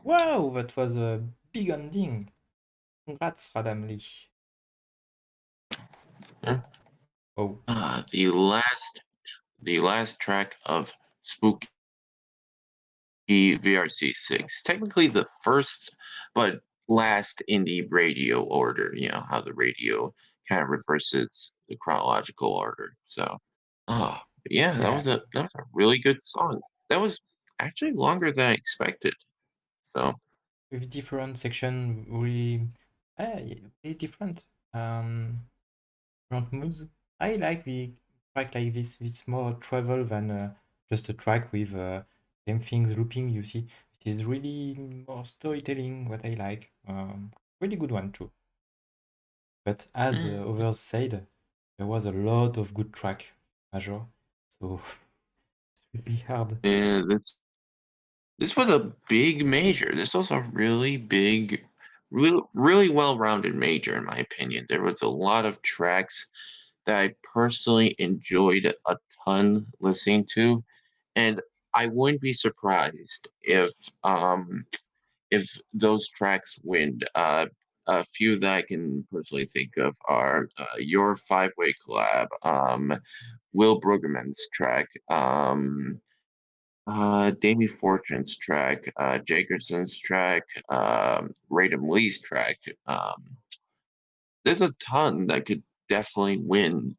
Wow, that was a big ending. Congrats, Radamli.
Yeah.
Oh,
The last track of Spooky VRC6. Technically the first, but last in the radio order. You know how the radio kind of reverses the chronological order. So, oh yeah,
yeah.
that was a really good song. That was actually longer than I expected. So,
With different section, really, really different. Different moods. I like the track like this. It's more travel than just a track with same things looping. You see, it is really more storytelling. What I like. Really good one too. But as
mm,
others said, there was a lot of good track major, so it will be hard.
yeah, this was a big major. This was a really big, really well-rounded major, in my opinion. There was a lot of tracks that I personally enjoyed a ton listening to, and I wouldn't be surprised if those tracks win. A few that I can personally think of are your five-way collab, Will Brueggemann's track, Damie Fortune's track, Jagerson's track, Radom Lee's track. There's a ton that could definitely win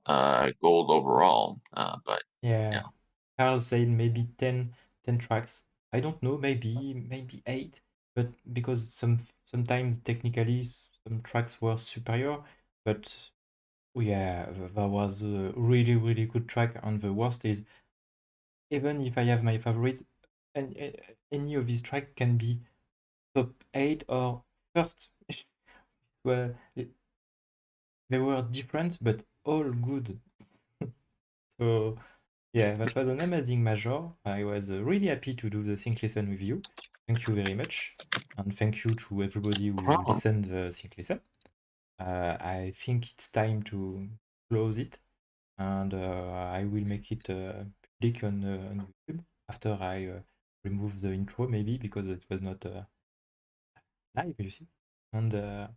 gold overall. But
Yeah,
yeah.
Carl said maybe 10 tracks. I don't know, maybe 8, but because sometimes technically some tracks were superior, but yeah, that was a really good track. And the worst is, even if I have my favorites, and any of these tracks can be top 8 or first. Well, they were different, but all good. So yeah, that was an amazing major. I was really happy to do the Sync Lesson with you. Thank you very much. And thank you to everybody who
Problem.
listened the Sync Lesson. I think it's time to close it. And I will make it public on YouTube after I remove the intro, maybe, because it was not live, you see. And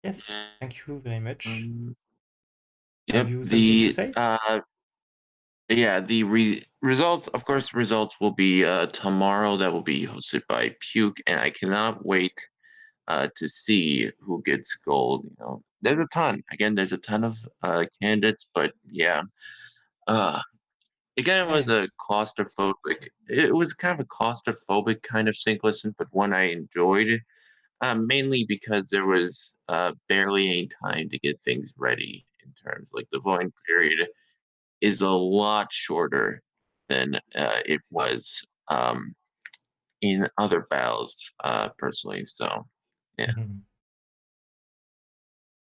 yes, thank you very much.
Um,
Have
yep.
you something to say?
Yeah, the results, of course, results will be tomorrow. That will be hosted by Puke, and I cannot wait to see who gets gold. You know, there's a ton. Again, there's a ton of candidates, but yeah, uh, again, it was
Yeah.
a claustrophobic. It was kind of a claustrophobic kind of sync listen, but one I enjoyed. Mainly because there was barely any time to get things ready in terms like the voting period is a lot shorter than it was in other battles, personally. So, yeah.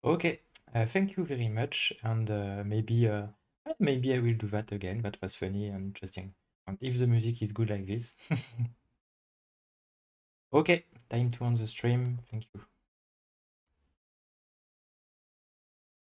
Okay, thank you very much, and maybe I will do that again. That was funny and interesting. And if the music is good like this, okay, time to end the stream. Thank you.